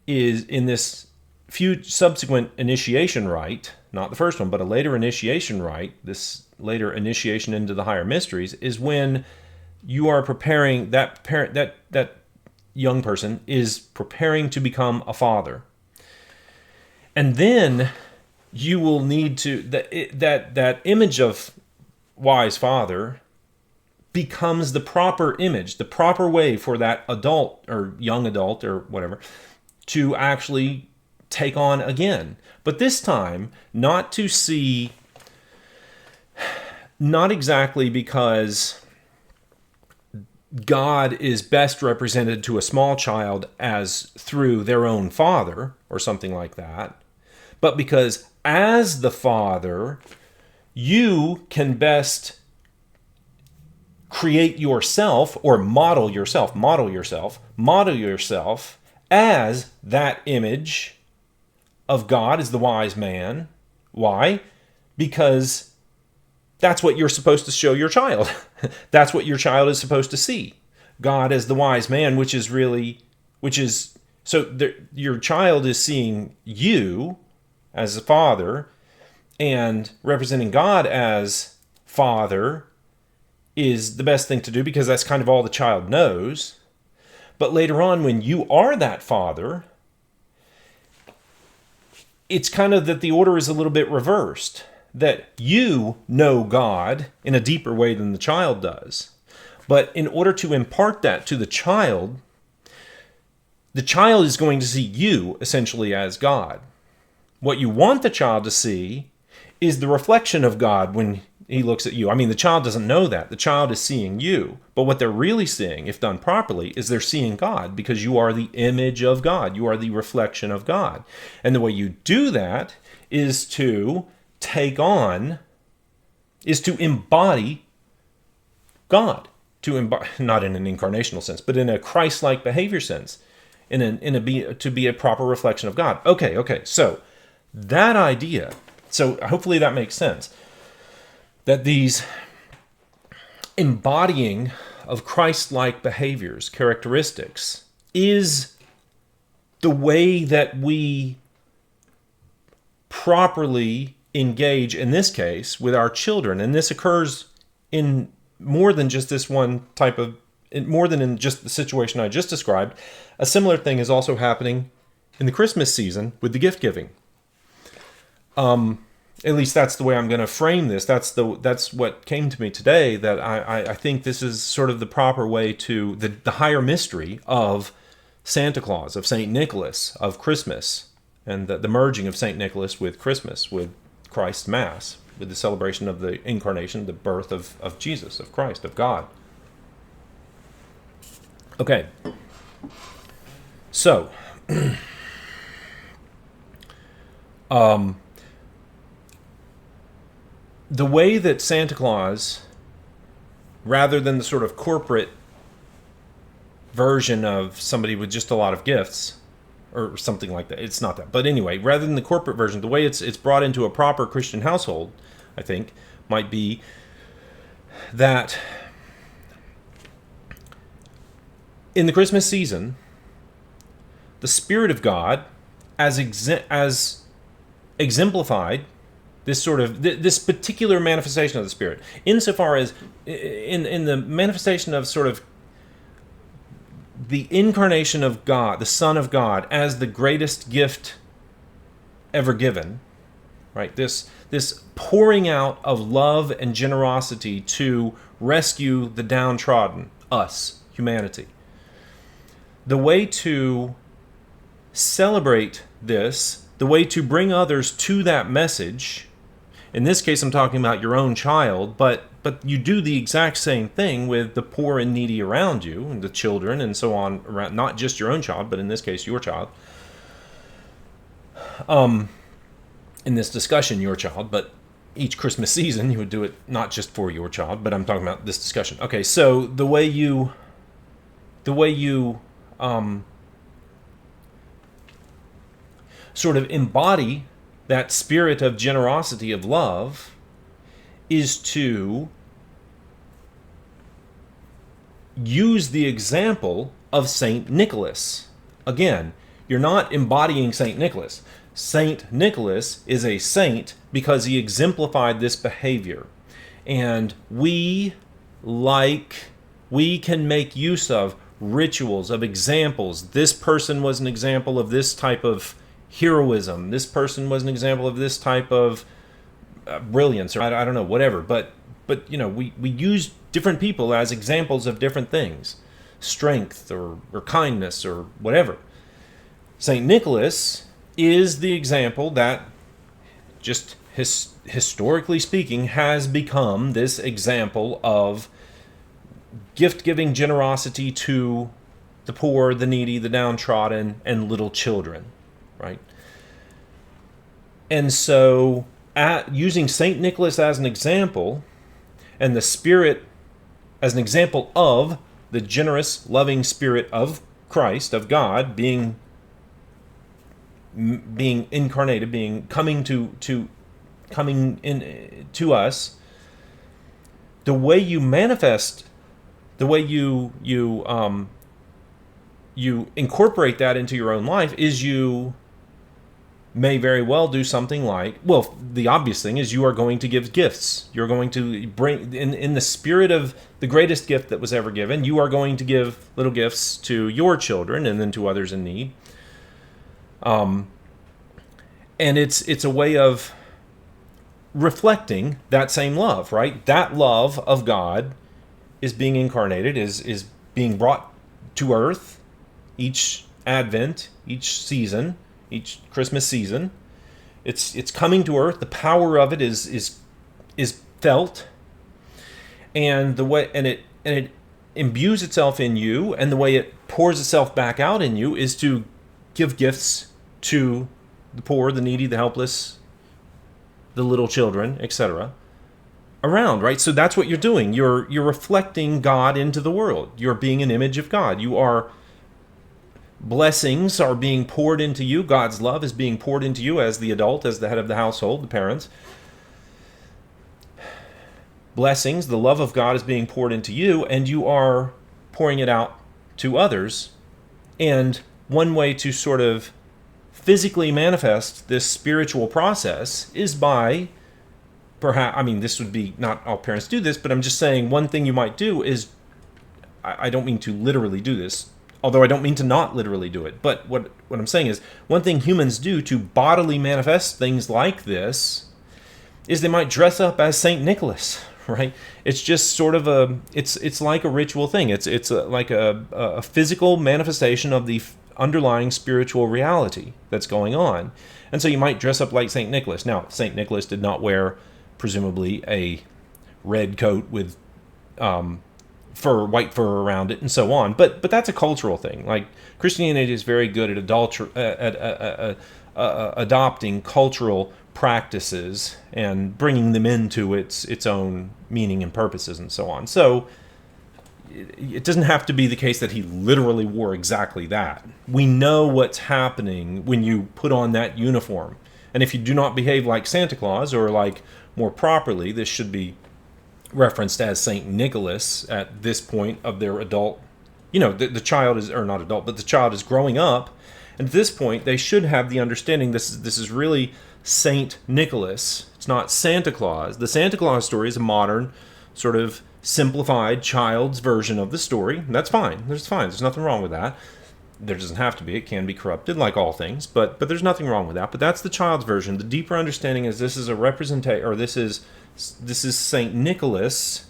is in this subsequent initiation rite, not the first one, but a later initiation rite, this later initiation into the higher mysteries, is when you are preparing, that young person is preparing to become a father. And then you will need to, that image of wise father becomes the proper image, the proper way for that adult or young adult or whatever to actually take on again. But this time, not exactly because God is best represented to a small child as through their own father or something like that, but because as the father, you can best create yourself or model yourself as that image of God as the wise man. Why? Because that's what you're supposed to show your child. That's what your child is supposed to see. God as the wise man, your child is seeing you as a father, and representing God as Father is the best thing to do because that's kind of all the child knows. But later on, when you are that father, it's kind of that the order is a little bit reversed. That you know God in a deeper way than the child does. But in order to impart that to the child is going to see you essentially as God. What you want the child to see is the reflection of God when he looks at you. I mean, the child doesn't know that. The child is seeing you. But what they're really seeing, if done properly, is they're seeing God because you are the image of God. You are the reflection of God. And the way you do that is to embody God. Not in an incarnational sense, but in a Christ-like behavior sense. To be a proper reflection of God. Okay. So that idea, so hopefully that makes sense. That these embodying of Christ-like behaviors, characteristics, is the way that we properly engage, in this case, with our children. And this occurs in more than just this one type of, more than in just the situation I just described. A similar thing is also happening in the Christmas season with the gift giving. At least that's the way I'm going to frame this. That's what came to me today, that I think this is sort of the proper way to the higher mystery of Santa Claus, of St. Nicholas, of Christmas, and the merging of St. Nicholas with Christmas, with Christ's Mass, with the celebration of the incarnation, the birth of Jesus, of Christ, of God. Okay. So, the way that Santa Claus, rather than the sort of corporate version of somebody with just a lot of gifts, or something like that, it's not that. But anyway, rather than the corporate version, the way it's brought into a proper Christian household, I think, might be that in the Christmas season, the Spirit of God, as exemplified, this particular manifestation of the Spirit, insofar as in the manifestation of sort of the incarnation of God, the Son of God, as the greatest gift ever given, right? This pouring out of love and generosity to rescue the downtrodden, us, humanity. The way to celebrate this, the way to bring others to that message, in this case I'm talking about your own child, but you do the exact same thing with the poor and needy around you, and the children and so on, around, not just your own child, but in this case your child. In this discussion, your child, but each Christmas season you would do it not just for your child, but I'm talking about this discussion. Okay, so the way you sort of embody that spirit of generosity, of love, is to use the example of Saint Nicholas. Again, you're not embodying Saint Nicholas. Saint Nicholas is a saint because he exemplified this behavior. And we can make use of rituals, of examples. This person was an example of this type of heroism. This person was an example of this type of brilliance, or I don't know, whatever. But we use different people as examples of different things, strength or kindness or whatever. Saint Nicholas is the example that, just historically speaking, has become this example of gift-giving generosity to the poor, the needy, the downtrodden, and little children, right? And so, using Saint Nicholas as an example, and the spirit as an example of the generous, loving spirit of Christ, of God, being incarnated, coming to us, the way you manifest, the way you incorporate that into your own life is you may very well do something like, well, the obvious thing is you are going to give gifts. You're going to bring, in the spirit of the greatest gift that was ever given, you are going to give little gifts to your children and then to others in need. And it's a way of reflecting that same love, right? That love of God is being incarnated, is being brought to earth each Advent, each season, each Christmas season. It's coming to earth. The power of it is felt, and it imbues itself in you, and the way it pours itself back out in you is to give gifts to the poor, the needy, the helpless, the little children, etc. around, right? So that's what you're doing. You're reflecting God into the world. You're being an image of God. Blessings are being poured into you. God's love is being poured into you as the adult, as the head of the household, the parents. Blessings, the love of God is being poured into you, and you are pouring it out to others. And one way to sort of physically manifest this spiritual process is by, perhaps, I mean, this would be, not all parents do this, but I'm just saying one thing you might do is, I don't mean to literally do this, although I don't mean to not literally do it, but what I'm saying is, one thing humans do to bodily manifest things like this is they might dress up as Saint Nicholas, right? It's just sort of it's like a ritual thing. It's like a physical manifestation of the underlying spiritual reality that's going on. And so you might dress up like Saint Nicholas. Now, Saint Nicholas did not wear, presumably, a red coat with white fur around it and so on, but that's a cultural thing. Like, Christianity is very good at adopting cultural practices and bringing them into its own meaning and purposes and so on. So it doesn't have to be the case that he literally wore exactly that. We know what's happening when you put on that uniform. And if you do not behave like Santa Claus, or like, more properly, this should be referenced as Saint Nicholas at this point of their adult, the child is, or not adult, but the child is growing up. And at this point, they should have the understanding this is really Saint Nicholas. It's not Santa Claus. The Santa Claus story is a modern sort of simplified child's version of the story. That's fine. There's nothing wrong with that. There doesn't have to be. It can be corrupted, like all things, but there's nothing wrong with that. But that's the child's version. The deeper understanding is this is a representation, or this is Saint Nicholas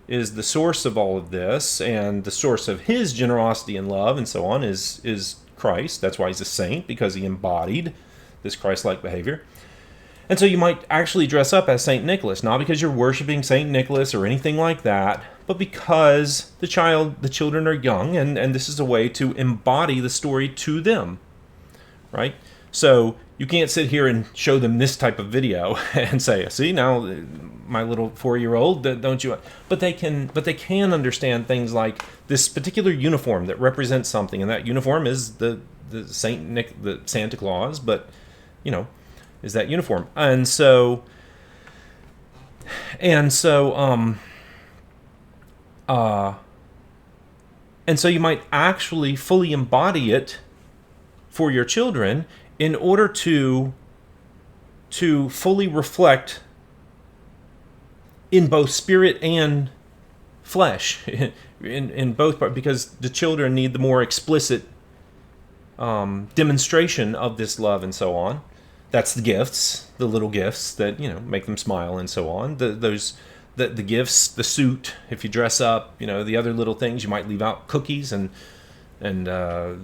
is the source of all of this, and the source of his generosity and love and so on is Christ. That's why he's a saint, because he embodied this Christ-like behavior. And so you might actually dress up as Saint Nicholas, not because you're worshiping Saint Nicholas or anything like that, but because the children are young, and this is a way to embody the story to them, right? So you can't sit here and show them this type of video and say, "See, now my little 4-year-old, don't you?" But they can understand things like this particular uniform that represents something, and that uniform is the Santa Claus, but is that uniform, and so you might actually fully embody it for your children in order to fully reflect in both spirit and flesh, in both parts, because the children need the more explicit demonstration of this love and so on. That's the gifts, the little gifts that make them smile and so on. The gifts, the suit, if you dress up, the other little things. You might leave out cookies, and the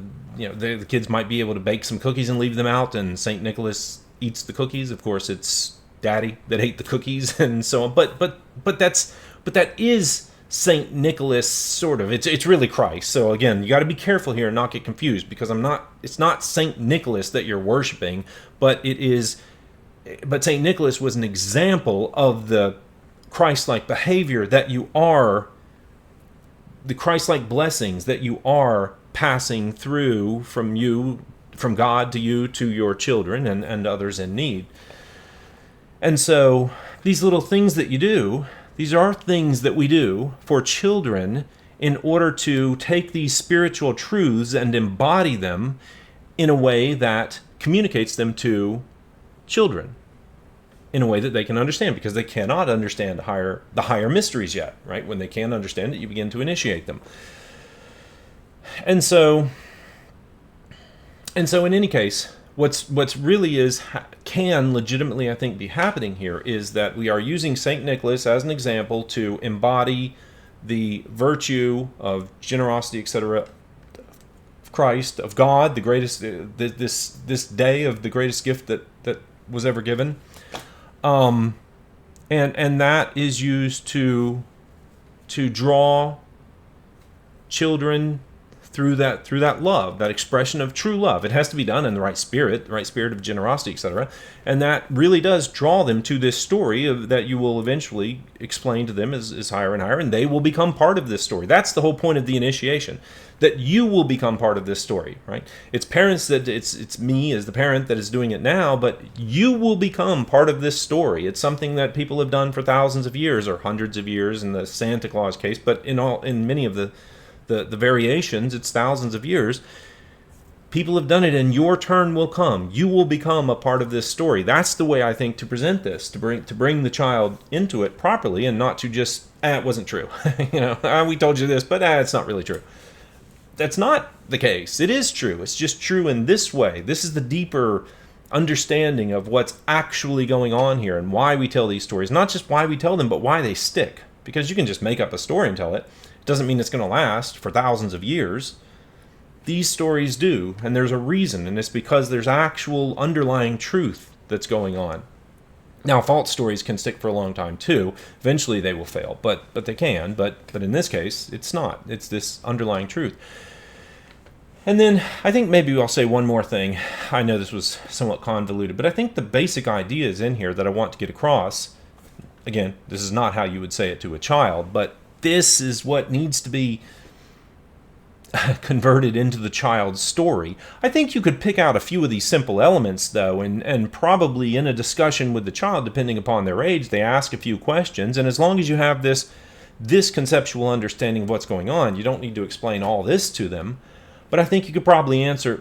kids might be able to bake some cookies and leave them out, and Saint Nicholas eats the cookies. Of course, it's Daddy that ate the cookies and so on. But that is Saint Nicholas, sort of. It's really Christ. So again, you got to be careful here and not get confused, because it's not Saint Nicholas that you're worshiping, but Saint Nicholas was an example of the Christ-like behavior that you are, the Christ-like blessings that you are passing through from God to you, to your children and others in need. And so these little things that you do, these are things that we do for children in order to take these spiritual truths and embody them in a way that communicates them to children in a way that they can understand, because they cannot understand the higher mysteries yet, right? When they can understand it, you begin to initiate them. And so in any case, what's really can legitimately, I think, be happening here is that we are using Saint Nicholas as an example to embody the virtue of generosity, etc., of Christ, of God, the greatest, this day of the greatest gift that was ever given, and that is used to draw children through that love, that expression of true love. It has to be done in the right spirit of generosity, etc. And that really does draw them to this story that you will eventually explain to them is higher and higher, and they will become part of this story. That's the whole point of the initiation, that you will become part of this story, right? It's parents it's me as the parent that is doing it now, but you will become part of this story. It's something that people have done for thousands of years or hundreds of years in the Santa Claus case, but in many of the variations, it's thousands of years. People have done it, and your turn will come. You will become a part of this story. That's the way I think to present this, to bring the child into it properly, and not to just, it wasn't true. We told you this, but it's not really true. That's not the case. It is true. It's just true in this way. This is the deeper understanding of what's actually going on here and why we tell these stories. Not just why we tell them, but why they stick. Because you can just make up a story and tell it. Doesn't mean it's going to last for thousands of years. These stories do, and there's a reason, and it's because there's actual underlying truth that's going on. Now, false stories can stick for a long time too. Eventually they will fail, but they can. But in this case, it's not. It's this underlying truth. And then I think maybe I'll say one more thing. I know this was somewhat convoluted, but I think the basic idea is in here that I want to get across. Again, this is not how you would say it to a child, but this is what needs to be converted into the child's story. I think you could pick out a few of these simple elements, though, and probably in a discussion with the child, depending upon their age, they ask a few questions, and as long as you have this conceptual understanding of what's going on, you don't need to explain all this to them. But I think you could probably answer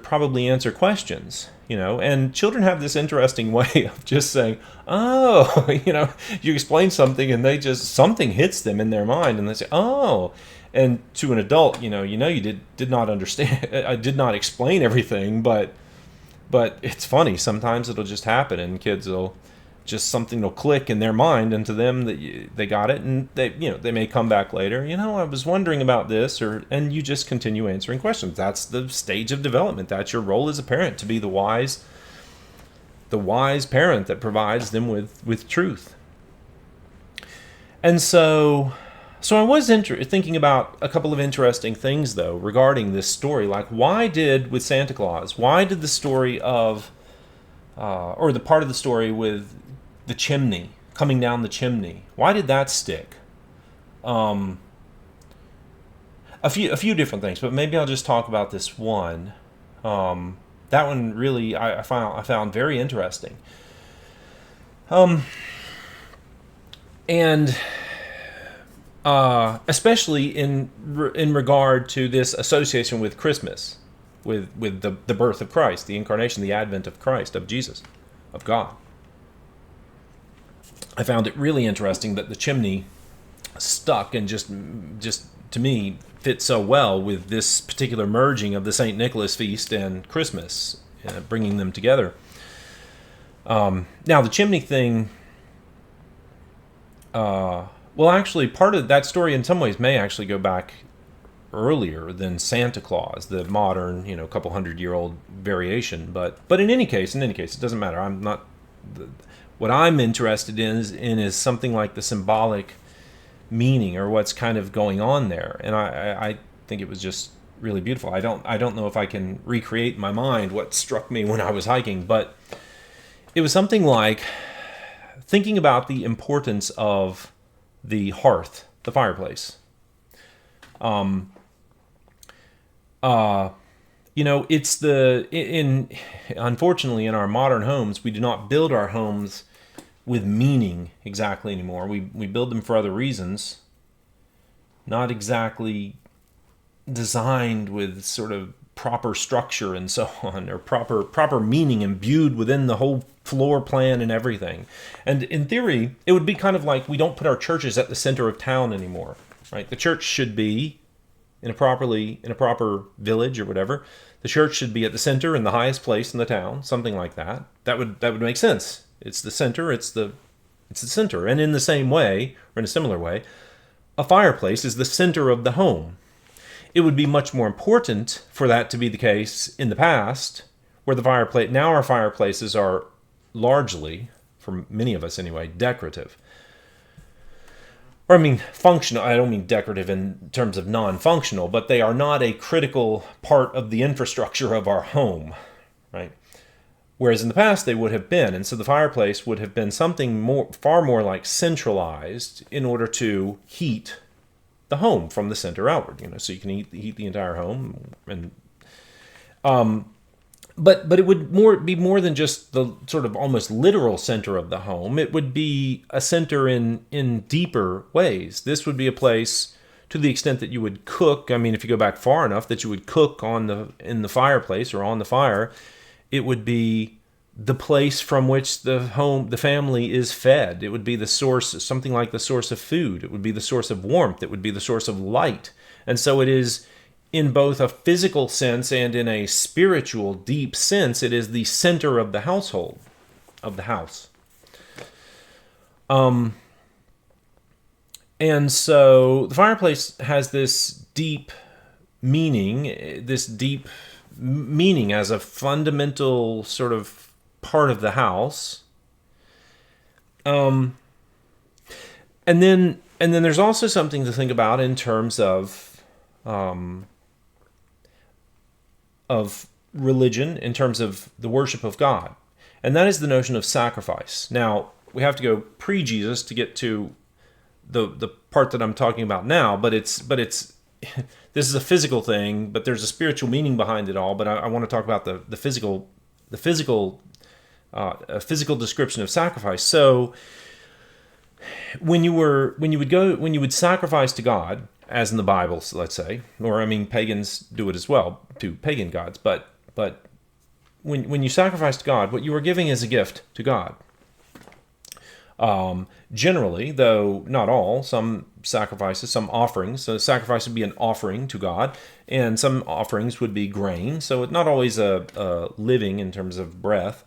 questions, and children have this interesting way of just saying, oh, you explain something and something hits them in their mind and they say, oh. And to an adult, you did not understand. I did not explain everything, but it's funny. Sometimes it'll just happen, and kids something will click in their mind, and to them that they got it, and they may come back later. I was wondering about this, and you just continue answering questions. That's the stage of development. That's your role as a parent, to be the wise parent that provides them with truth. And so I was thinking about a couple of interesting things, though, regarding this story. Like, with Santa Claus, why did the story of, or the part of the story with the chimney, coming down the chimney, why did that stick? A few different things, but maybe I'll just talk about this one. That one really I found very interesting. And especially in regard to this association with Christmas, with the birth of Christ, the incarnation, the advent of Christ, of Jesus, of God. I found it really interesting that the chimney stuck and just to me fit so well with this particular merging of the St. Nicholas feast and Christmas, bringing them together. Now the chimney thing, actually part of that story in some ways may actually go back earlier than Santa Claus, the modern, couple 100-year-old variation. But in any case, it doesn't matter. I'm not. What I'm interested in is something like the symbolic meaning, or what's kind of going on there. And I think it was just really beautiful. I don't know if I can recreate in my mind what struck me when I was hiking, but it was something like thinking about the importance of the hearth, the fireplace. It's unfortunately in our modern homes, we do not build our homes with meaning exactly anymore. We build them for other reasons, not exactly designed with sort of proper structure and so on, or proper meaning imbued within the whole floor plan and everything. And in theory, it would be kind of like we don't put our churches at the center of town anymore, right? The church should be in a proper village or whatever. The church should be at the center, in the highest place in the town, something like that. That would make sense. It's the center. It's the center. And in the same way, or in a similar way, a fireplace is the center of the home. It would be much more important for that to be the case in the past, where now our fireplaces are largely, for many of us anyway, decorative. Or functional. I don't mean decorative in terms of non-functional, but they are not a critical part of the infrastructure of our home, right? Whereas in the past they would have been. And so the fireplace would have been something far more like centralized in order to heat the home from the center outward, so you can heat the entire home. And but it would be more than just the sort of almost literal center of the home. It would be a center in deeper ways. This would be a place, to the extent that you would cook. If you go back far enough, that you would cook in the fireplace or on the fire. It would be the place from which the family is fed. It would be the source, something like the source of food. It would be the source of warmth. It would be the source of light. And so it is, in both a physical sense and in a spiritual, deep sense, it is the center of the household, of the house. And so the fireplace has this deep meaning as a fundamental sort of part of the house. And then there's also something to think about in terms of religion, in terms of the worship of God. And that is the notion of sacrifice. Now, we have to go pre-Jesus to get to the part that I'm talking about now, but it's this is a physical thing, but there's a spiritual meaning behind it all. But I want to talk about the physical description of sacrifice. So when you would sacrifice to God, as in the Bible, let's say, or pagans do it as well, to pagan gods. But when you sacrifice to God, what you are giving is a gift to God. Generally, though not all, some sacrifices, some offerings. So a sacrifice would be an offering to God, and some offerings would be grain. So it's not always a living in terms of breath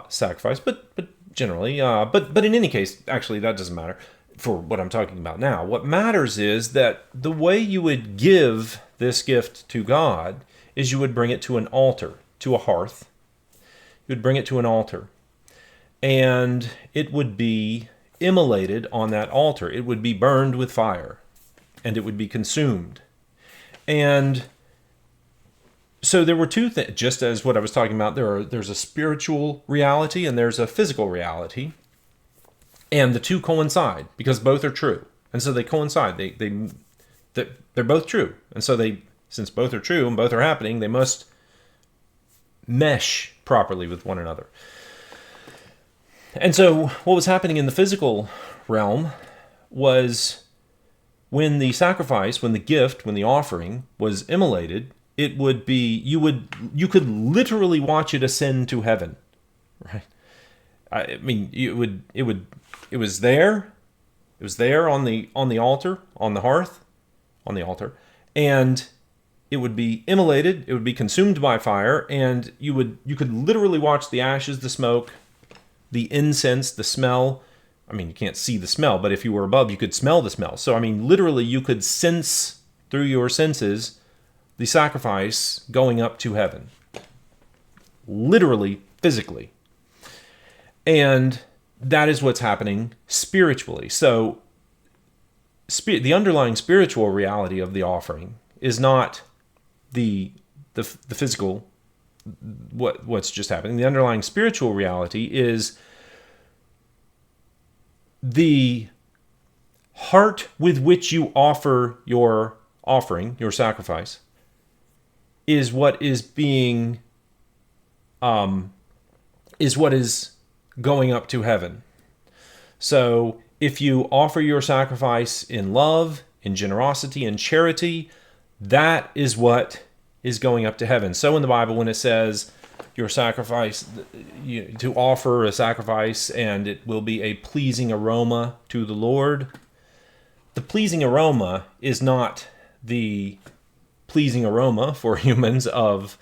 sacrifice, but generally. But in any case, actually, that doesn't matter for what I'm talking about now. What matters is that the way you would give this gift to God is you would bring it to an altar, to a hearth. You would bring it to an altar. And it would be immolated on that altar. It would be burned with fire, and it would be consumed. And so there were two things, just as what I was talking about, there's a spiritual reality and there's a physical reality. And the two coincide because both are true. And so they coincide. They're both true. And so since both are true and both are happening, they must mesh properly with one another. And so what was happening in the physical realm was when the sacrifice, when the gift, when the offering was immolated, it would be, you could literally watch it ascend to heaven, right? I mean, it was there on the altar, on the hearth, on the altar, and it would be immolated, it would be consumed by fire, and you could literally watch the ashes, the smoke, the incense, the smell. I mean, you can't see the smell, but if you were above, you could smell the smell. So, I mean, literally, you could sense through your senses the sacrifice going up to heaven. Literally, physically. And that is what's happening spiritually. So, the underlying spiritual reality of the offering is not the physical, what's just happening. The underlying spiritual reality is the heart with which you offer your offering, your sacrifice, is what is being, is what is going up to heaven. So if you offer your sacrifice in love, in generosity, in charity, that is what is going up to heaven. So in the Bible, when it says your sacrifice, to offer a sacrifice and it will be a pleasing aroma to the Lord, the pleasing aroma is not the pleasing aroma for humans of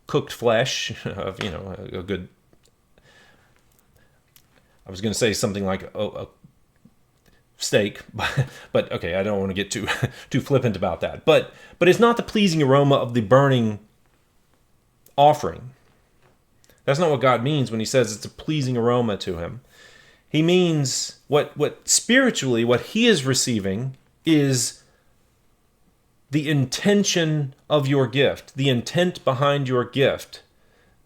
cooked flesh, of a good. I was going to say something like a steak, but okay, I don't want to get too flippant about that. But it's not the pleasing aroma of the burning offering. That's not what God means when he says it's a pleasing aroma to him. He means what spiritually, what he is receiving is the intention of your gift, the intent behind your gift,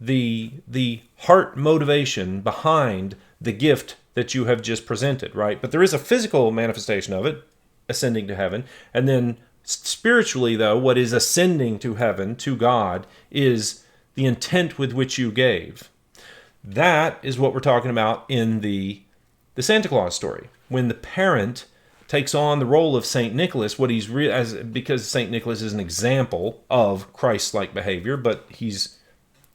the heart motivation behind the gift that you have just presented, right? But there is a physical manifestation of it, ascending to heaven. And then spiritually, though, what is ascending to heaven, to God, is the intent with which you gave. That is what we're talking about in the Santa Claus story. When the parent takes on the role of St. Nicholas, because St. Nicholas is an example of Christ-like behavior, but he's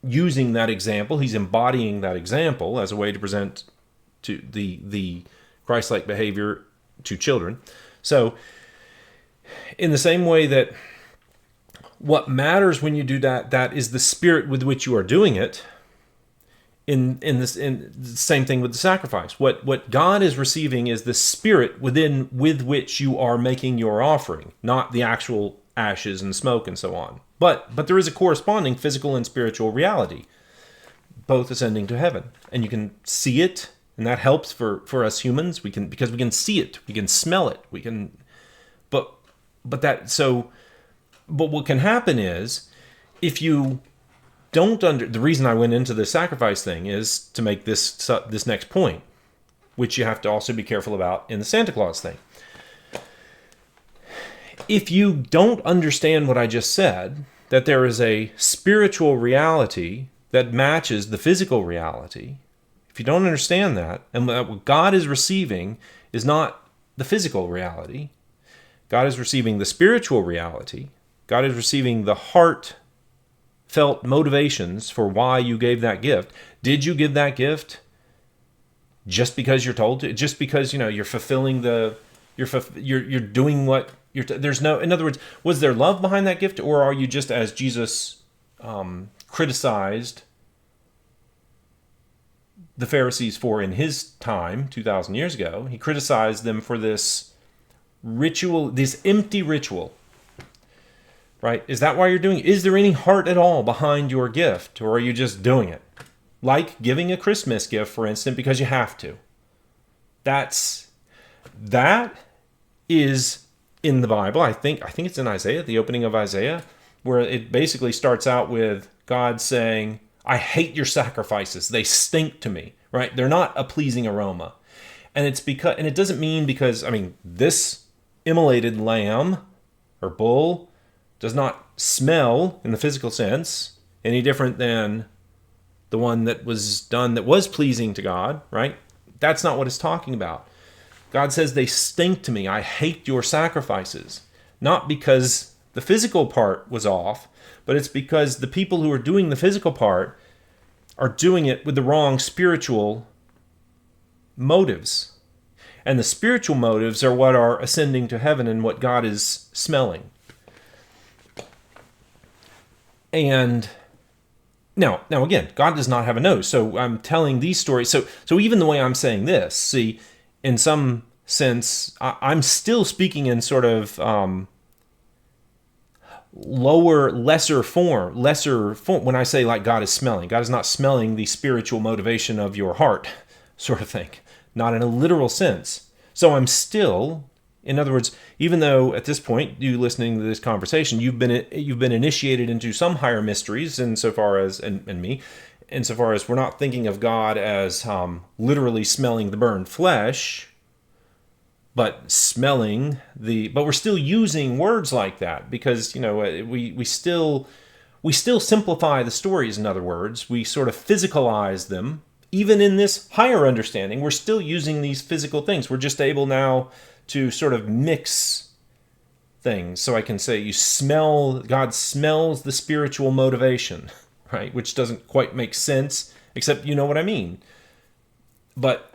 using that example, he's embodying that example as a way to present to the Christ-like behavior to children. So, in the same way that what matters when you do that is the spirit with which you are doing it. In the same thing with the sacrifice. What God is receiving is the spirit with which you are making your offering, not the actual ashes and smoke and so on. But there is a corresponding physical and spiritual reality, both ascending to heaven, and you can see it. And that helps for us humans. Because we can see it, we can smell it, but what can happen is, if you don't the reason I went into the sacrifice thing is to make this next point, which you have to also be careful about in the Santa Claus thing. If you don't understand what I just said, that there is a spiritual reality that matches the physical reality, if you don't understand that, and what God is receiving is not the physical reality, God is receiving the spiritual reality, God is receiving the heartfelt motivations for why you gave that gift. Did you give that gift just because you're told to? Just because, you're fulfilling you're doing what there's no, in other words, was there love behind that gift, or are you just, as Jesus criticized the Pharisees for in his time, 2,000 years ago, he criticized them for this ritual, this empty ritual, right? Is that why you're doing it? Is there any heart at all behind your gift, or are you just doing it? Like giving a Christmas gift, for instance, because you have to. That is in the Bible. I think it's in Isaiah, the opening of Isaiah, where it basically starts out with God saying, I hate your sacrifices. They stink to me, right? They're not a pleasing aroma. And it doesn't mean because, this immolated lamb or bull does not smell in the physical sense any different than the one that was done that was pleasing to God, right? That's not what it's talking about. God says they stink to me. I hate your sacrifices. Not because the physical part was off, but it's because the people who are doing the physical part are doing it with the wrong spiritual motives. And the spiritual motives are what are ascending to heaven and what God is smelling. And now again, God does not have a nose. So I'm telling these stories. So even the way I'm saying this, see, in some sense, I'm still speaking in sort of lesser form. When I say like God is smelling, God is not smelling the spiritual motivation of your heart, sort of thing. Not in a literal sense. So I'm still, in other words, even though at this point, you listening to this conversation, you've been initiated into some higher mysteries, insofar as, and me, insofar as we're not thinking of God as literally smelling the burned flesh, but but we're still using words like that because, we still simplify the stories. In other words, we sort of physicalize them. Even in this higher understanding, we're still using these physical things. We're just able now to sort of mix things. So I can say God smells the spiritual motivation, right? Which doesn't quite make sense, except you know what I mean. But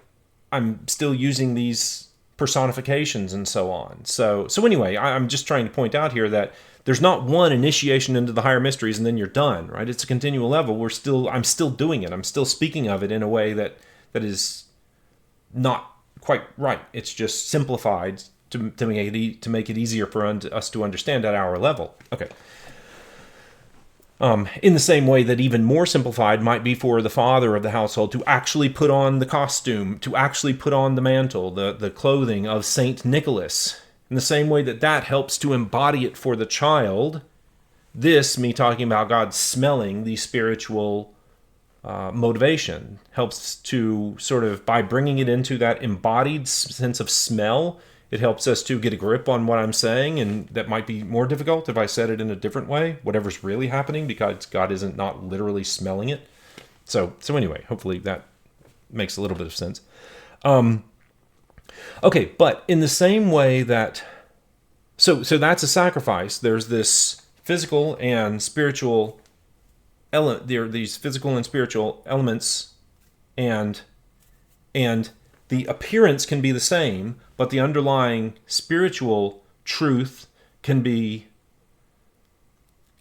I'm still using these personifications and so on. So anyway, I'm just trying to point out here that there's not one initiation into the higher mysteries and then you're done, right? It's a continual level. I'm still doing it. I'm still speaking of it in a way that is not quite right. It's just simplified to make it easier for us to understand at our level. Okay. In the same way that even more simplified might be for the father of the household to actually put on the costume, to actually put on the mantle, the clothing of Saint Nicholas. In the same way that helps to embody it for the child, me talking about God smelling the spiritual motivation, helps to sort of, by bringing it into that embodied sense of smell, it helps us to get a grip on what I'm saying, and that might be more difficult if I said it in a different way, whatever's really happening, because God isn't not literally smelling it. So anyway, hopefully that makes a little bit of sense. Okay, but in the same way that, so that's a sacrifice. There's this physical and spiritual element. There are these physical and spiritual elements, and the appearance can be the same, but the underlying spiritual truth can be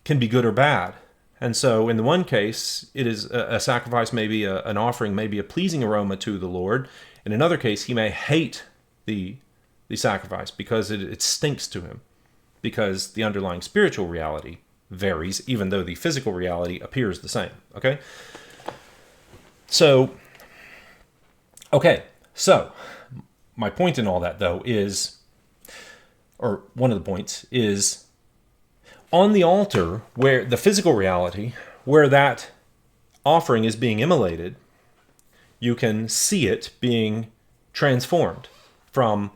good or bad. And so in the one case, it is a sacrifice, maybe an offering, maybe a pleasing aroma to the Lord. In another case, he may hate the sacrifice because it stinks to him, because the underlying spiritual reality varies, even though the physical reality appears the same. Okay? So my point in all that, though, is, or one of the points is, on the altar, where the physical reality, where that offering is being immolated, you can see it being transformed from,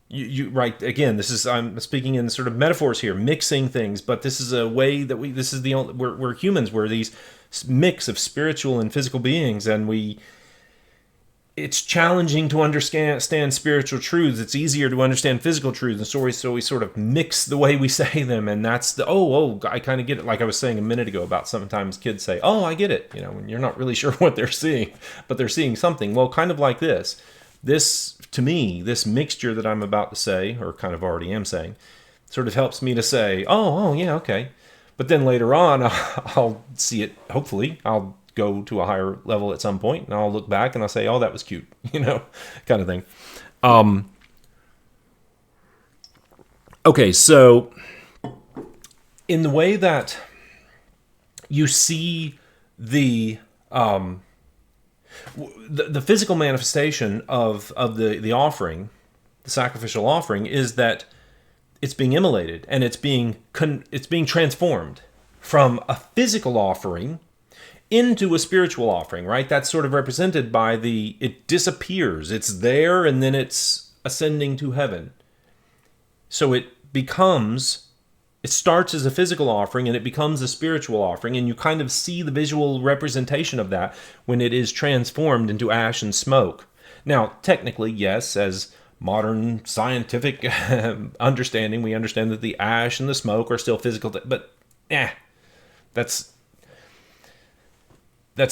you right, again, I'm speaking in sort of metaphors here, mixing things, but this is a way that we're humans, we're these mix of spiritual and physical beings, and it's challenging to understand spiritual truths. It's easier to understand physical truths, and so we sort of mix the way we say them, and that's the I kind of get it. Like I was saying a minute ago about sometimes kids say, "Oh, I get it," when you're not really sure what they're seeing, but they're seeing something. Well, kind of like this. This to me, this mixture that I'm about to say, or kind of already am saying, sort of helps me to say, "Oh, yeah, okay." But then later on, I'll see it. Hopefully, I'll go to a higher level at some point, and I'll look back and I'll say, "Oh, that was cute," kind of thing. Okay, so in the way that you see the physical manifestation of the offering, the sacrificial offering, is that it's being immolated and it's being transformed from a physical offering into a spiritual offering, right? That's sort of represented by it disappears. It's there and then it's ascending to heaven. So it starts as a physical offering and it becomes a spiritual offering, and you kind of see the visual representation of that when it is transformed into ash and smoke. Now, technically, yes, as modern scientific understanding, we understand that the ash and the smoke are still physical, but that's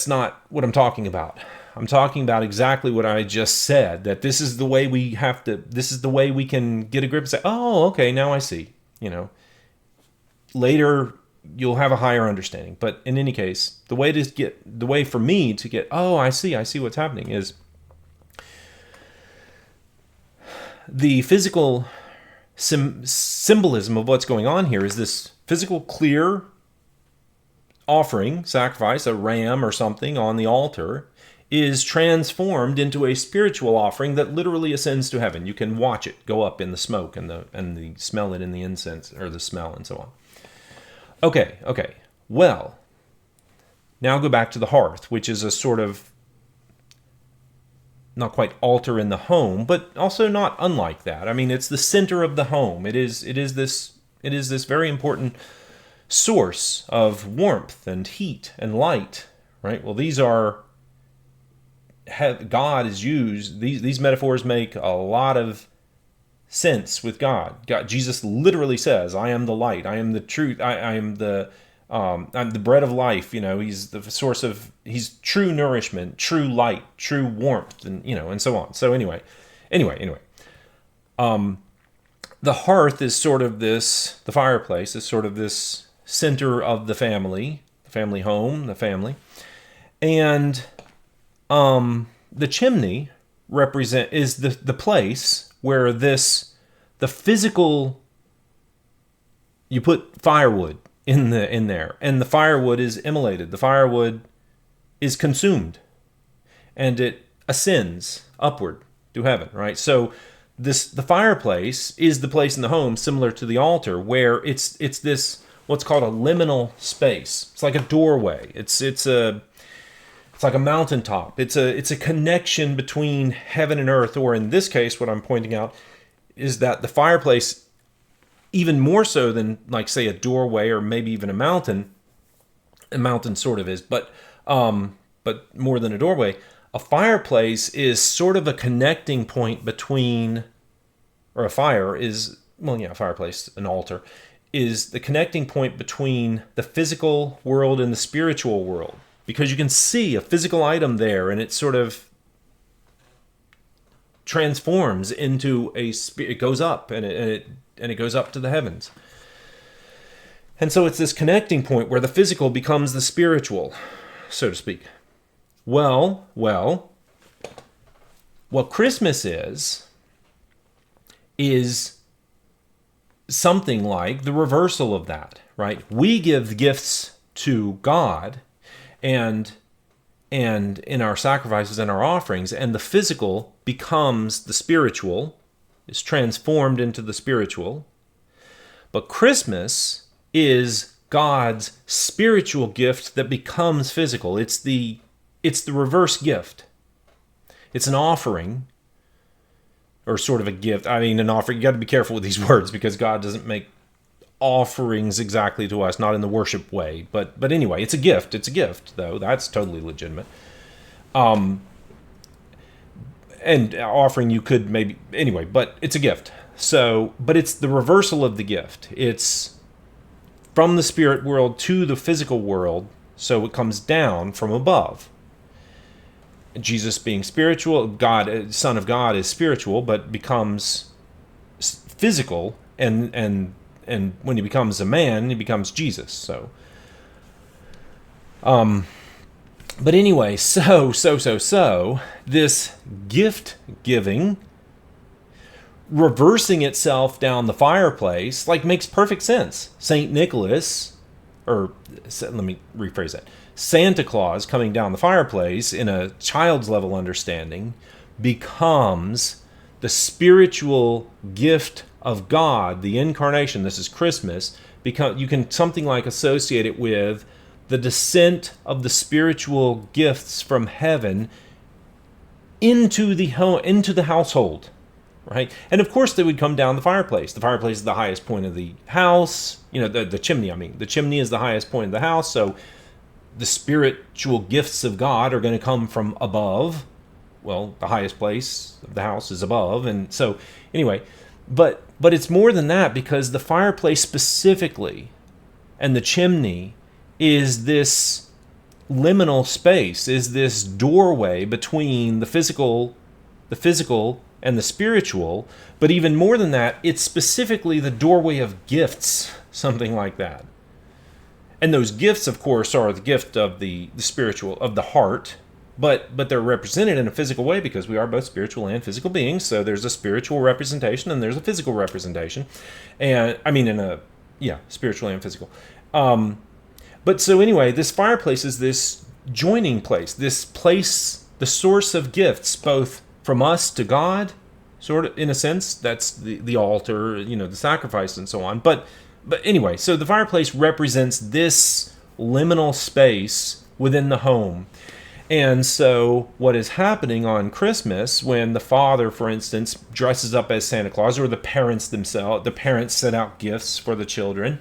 not what I'm talking about. I'm talking about exactly what I just said, that this is the way this is the way we can get a grip and say, "Oh, okay, now I see." Later you'll have a higher understanding. But in any case, the way for me to get, "Oh, I see what's happening," is the physical symbolism of what's going on here is this physical clear offering, sacrifice, a ram or something on the altar, is transformed into a spiritual offering that literally ascends to heaven. You can watch it go up in the smoke and the smell it in the incense, or the smell, and so on. Okay. Well, now go back to the hearth, which is a sort of not quite altar in the home, but also not unlike that. I mean, it's the center of the home. It is this very important source of warmth and heat and light, right? Well, God is used. These metaphors make a lot of sense with God. Jesus literally says, "I am the light. I am the truth. I'm the bread of life." He's the source of. He's true nourishment, true light, true warmth, and so on. So anyway, the hearth is sort of this. The fireplace is sort of this center of the family home, the family, and the chimney is the place where the physical, you put firewood in there, and the firewood is immolated. The firewood is consumed, and it ascends upward to heaven, right? So the fireplace is the place in the home, similar to the altar, where it's this what's called a liminal space. It's like a doorway. It's like a mountaintop. It's a connection between heaven and earth, or in this case, what I'm pointing out is that the fireplace, even more so than, like, say, a doorway or maybe even a mountain sort of is, but more than a doorway, a fireplace is sort of a connecting point between, or a fireplace, an altar, is the connecting point between the physical world and the spiritual world. Because you can see a physical item there, and it sort of transforms into it goes up, and it goes up to the heavens. And so it's this connecting point where the physical becomes the spiritual, so to speak. Well, what Christmas is something like the reversal of that, right? We give gifts to God and in our sacrifices and our offerings, and the physical becomes the spiritual, is transformed into the spiritual. But Christmas is God's spiritual gift that becomes physical. It's the reverse gift. It's an offering, or sort of a gift. I mean, an offering. You got to be careful with these words, because God doesn't make offerings exactly to us, not in the worship way. But anyway, it's a gift. It's a gift, though. That's totally legitimate. and offering you could maybe anyway, but it's a gift. So, but it's the reversal of the gift. It's from the spirit world to the physical world, so it comes down from above. Jesus being spiritual, God, Son of God, is spiritual, but becomes physical, and when he becomes a man, he becomes Jesus. So, but anyway, so this gift giving reversing itself down the fireplace makes perfect sense. Saint Nicholas, or let me rephrase that. Santa Claus coming down the fireplace in a child's level understanding becomes the spiritual gift of God, the incarnation. This is Christmas. Because you can something like associate it with the descent of the spiritual gifts from heaven into the home, into the household, right? And of course, they would come down the fireplace. The fireplace is the highest point of the house. The chimney. The chimney is the highest point of the house. So the spiritual gifts of God are going to come from above. Well, the highest place of the house is above, and so anyway, but it's more than that, because the fireplace specifically and the chimney is this liminal space, is this doorway between the physical and the spiritual. But even more than that, it's specifically the doorway of gifts, something like that. And those gifts, of course, are the gift of the spiritual, of the heart, but they're represented in a physical way, because we are both spiritual and physical beings. So there's a spiritual representation and there's a physical representation, and spiritual and physical. But so anyway, this fireplace is this joining place, the source of gifts, both from us to God, sort of in a sense. That's the altar, the sacrifice and so on. But anyway, so the fireplace represents this liminal space within the home. And so what is happening on Christmas, when the father, for instance, dresses up as Santa Claus, or the parents set out gifts for the children,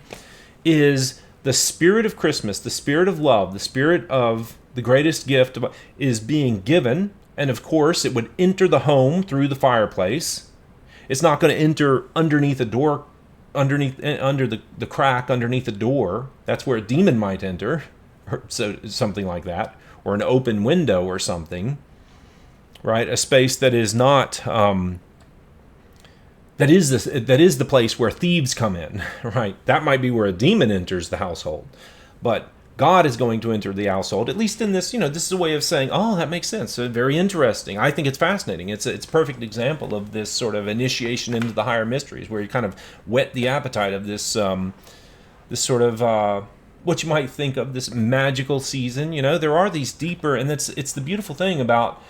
is the spirit of Christmas, the spirit of love, the spirit of the greatest gift is being given. And of course, it would enter the home through the fireplace. It's not going to enter underneath a door, under the crack underneath the door. That's where a demon might enter, or so something like that, or an open window or something, right? A space that is not that is the place where thieves come in, right? That might be where a demon enters the household, but God is going to enter the household, at least in this. This is a way of saying, oh, that makes sense. So very interesting. I think it's fascinating. It's a perfect example of this sort of initiation into the higher mysteries, where you kind of whet the appetite of this sort of what you might think of this magical season. There are these deeper, and it's the beautiful thing about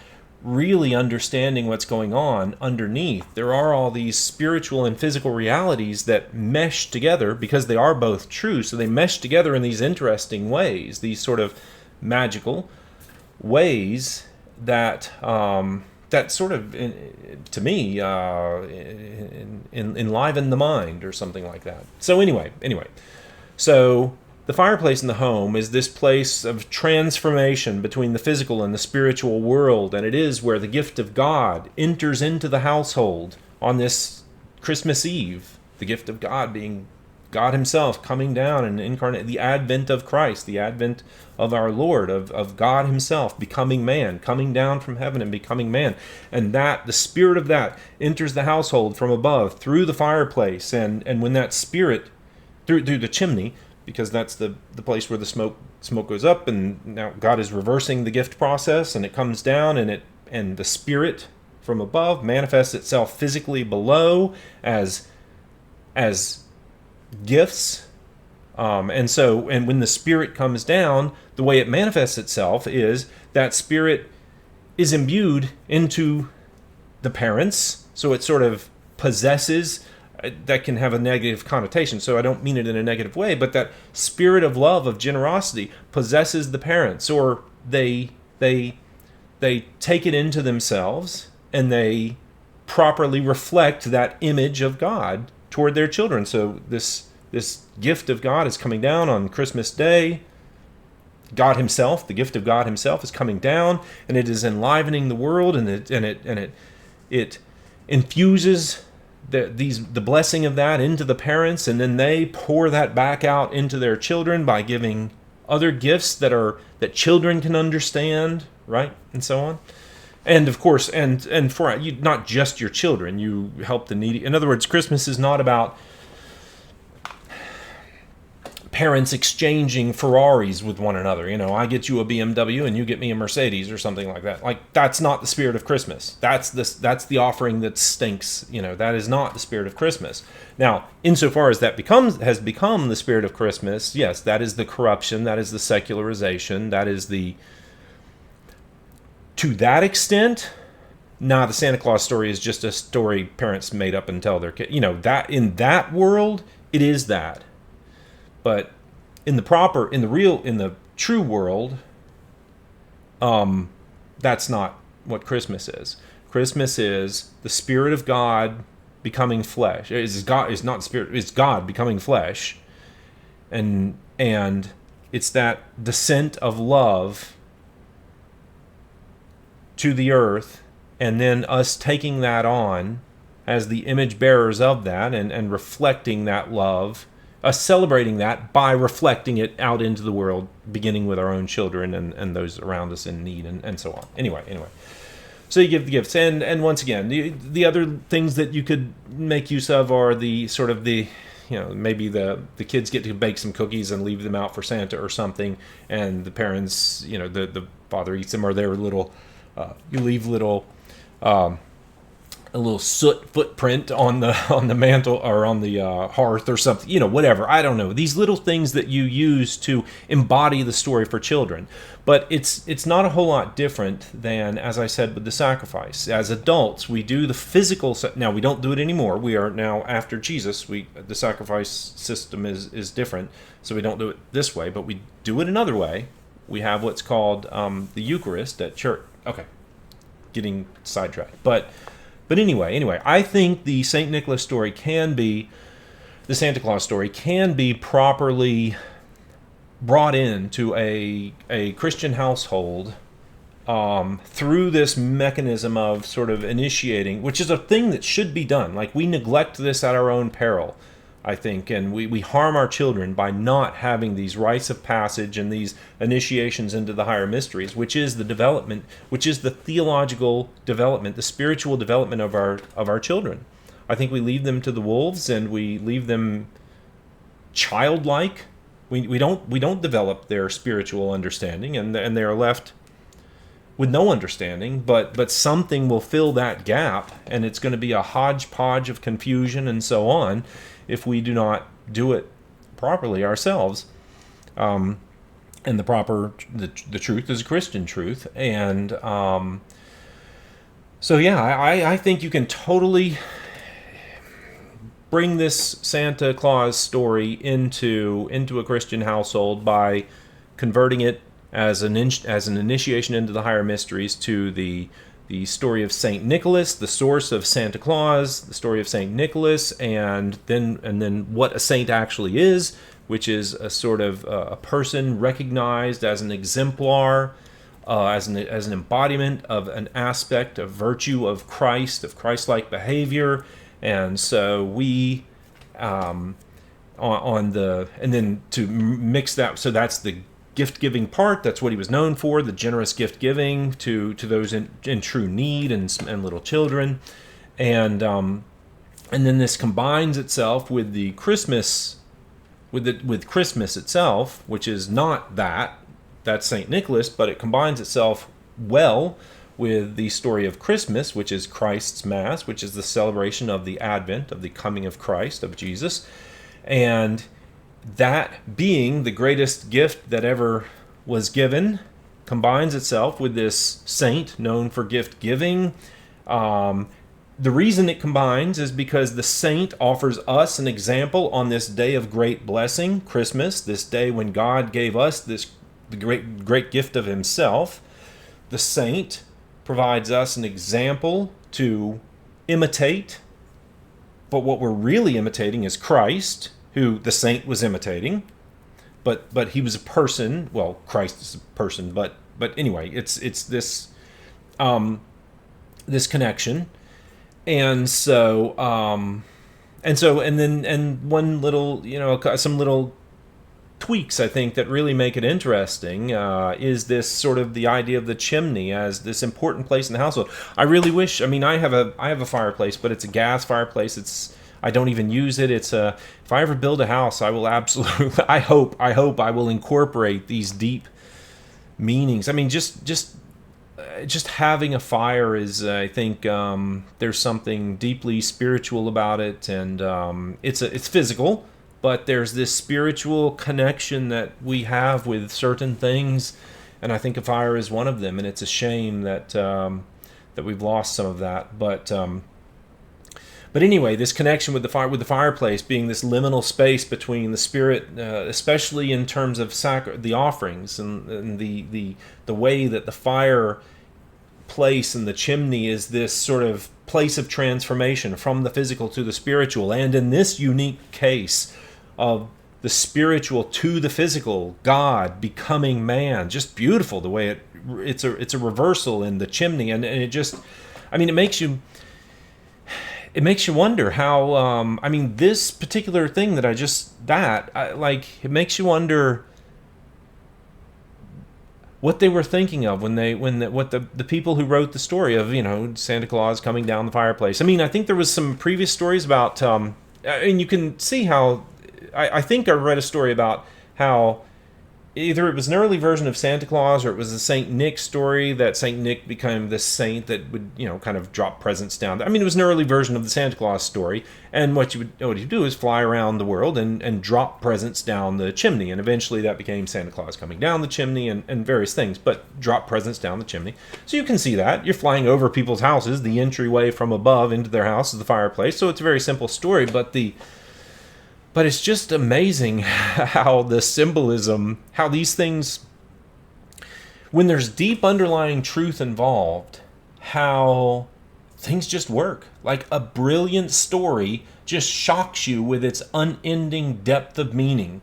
really understanding what's going on underneath. There are all these spiritual and physical realities that mesh together, because they are both true. So they mesh together in these interesting ways, these sort of magical ways that that sort of, to me, enliven the mind, or something like that. So anyway, so the fireplace in the home is this place of transformation between the physical and the spiritual world, and it is where the gift of God enters into the household on this Christmas Eve. The gift of God being God himself coming down and incarnate, the advent of Christ, the advent of our Lord, of God himself becoming man, coming down from heaven and becoming man. And that the spirit of that enters the household from above through the fireplace, and when that spirit through the chimney, because that's the place where the smoke goes up, and now God is reversing the gift process, and it comes down, and the spirit from above manifests itself physically below as gifts. And when the spirit comes down, the way it manifests itself is that spirit is imbued into the parents, so it sort of possesses. That can have a negative connotation, so I don't mean it in a negative way, but that spirit of love, of generosity, possesses the parents, or they take it into themselves, and they properly reflect that image of God toward their children. So this gift of God is coming down on Christmas Day, God Himself, the gift of God Himself, is coming down, and it is enlivening the world, and it infuses the blessing of that into the parents, and then they pour that back out into their children by giving other gifts that children can understand, right, and so on. And of course, and for you, not just your children, you help the needy. In other words, Christmas is not about parents exchanging Ferraris with one another. I get you a BMW and you get me a Mercedes or something like that. Like, that's not the spirit of Christmas. That's the offering that stinks. That is not the spirit of Christmas. Now, insofar as that has become the spirit of Christmas, yes, that is the corruption, that is the secularization, that is to that extent. The Santa Claus story is just a story parents made up and tell their kids. That in that world, it is that. But in the true world, that's not what Christmas is. Christmas is the Spirit of God becoming flesh. It's not the Spirit, it's God becoming flesh. And it's that descent of love to the earth, and then us taking that on as the image bearers of that, and reflecting that love, us celebrating that by reflecting it out into the world, beginning with our own children and those around us in need, and so on. Anyway. So you give the gifts, and once again, the other things that you could make use of are the sort of maybe the kids get to bake some cookies and leave them out for Santa or something, and the parents, the father eats them, or they're little, you leave little, a little soot footprint on the mantle or on the hearth or something, whatever. I don't know. These little things that you use to embody the story for children. But it's not a whole lot different than, as I said, with the sacrifice. As adults, we do the physical. Now, we don't do it anymore. We are now after Jesus. The sacrifice system is different, so we don't do it this way, but we do it another way. We have what's called the Eucharist at church. Okay, getting sidetracked, but anyway, I think the St. Nicholas story the Santa Claus story can be properly brought into a Christian household through this mechanism of sort of initiating, which is a thing that should be done. Like, we neglect this at our own peril, I think, and we harm our children by not having these rites of passage and these initiations into the higher mysteries, which is the theological development, the spiritual development of our children. I think we leave them to the wolves, and we leave them childlike. We don't develop their spiritual understanding, and they are left with no understanding, but something will fill that gap, and it's going to be a hodgepodge of confusion and so on if we do not do it properly ourselves. And the truth is a Christian truth. And so yeah, I think you can totally bring this Santa Claus story into a Christian household by converting it as an initiation into the higher mysteries to the story of Saint Nicholas, the source of Santa Claus, the story of Saint Nicholas, and then what a saint actually is, which is a sort of a person recognized as an exemplar, as an embodiment of an aspect of virtue of Christ, of Christ-like behavior. And so we and then to mix that, so that's the gift-giving part. That's what he was known for, the generous gift-giving to those in true need and little children. And then this combines itself with the Christmas, with Christmas itself, which is not that's St. Nicholas, but it combines itself well with the story of Christmas, which is Christ's Mass, which is the celebration of the Advent, of the coming of Christ, of Jesus. And that being the greatest gift that ever was given combines itself with this saint known for gift giving. The reason it combines is because the saint offers us an example on this day of great blessing, Christmas, this day when God gave us the great gift of himself. The saint provides us an example to imitate, but what we're really imitating is Christ, who the saint was imitating. but he was a person. Well, Christ is a person, but anyway, it's this this connection. And so and one little, some little tweaks, I think, that really make it interesting is this sort of the idea of the chimney as this important place in the household. I really wish, I have a fireplace, but it's a gas fireplace. I don't even use it. If I ever build a house, I will absolutely, I hope I will incorporate these deep meanings. Just having a fire is, I think, there's something deeply spiritual about it, and it's physical, but there's this spiritual connection that we have with certain things, and I think a fire is one of them. And it's a shame that that we've lost some of that. But anyway, this connection with the fireplace being this liminal space between the spirit, especially in terms of the offerings and the way that the fire place and the chimney is this sort of place of transformation from the physical to the spiritual, and in this unique case of the spiritual to the physical, God becoming man. Just beautiful the way it's a reversal in the chimney, and it just, it makes you wonder how, this particular thing it makes you wonder what they were thinking of when the people who wrote the story of, Santa Claus coming down the fireplace. I think there was some previous stories about, and you can see how, I think I read a story about how either it was an early version of Santa Claus or it was a Saint Nick story, that Saint Nick became this saint that would, kind of drop presents down. It was an early version of the Santa Claus story, and what you do is fly around the world and drop presents down the chimney, and eventually that became Santa Claus coming down the chimney and various things, but drop presents down the chimney. So you can see that. You're flying over people's houses. The entryway from above into their house is the fireplace, so it's a very simple story, but it's just amazing how the symbolism, how these things, when there's deep underlying truth involved, how things just work. Like a brilliant story just shocks you with its unending depth of meaning,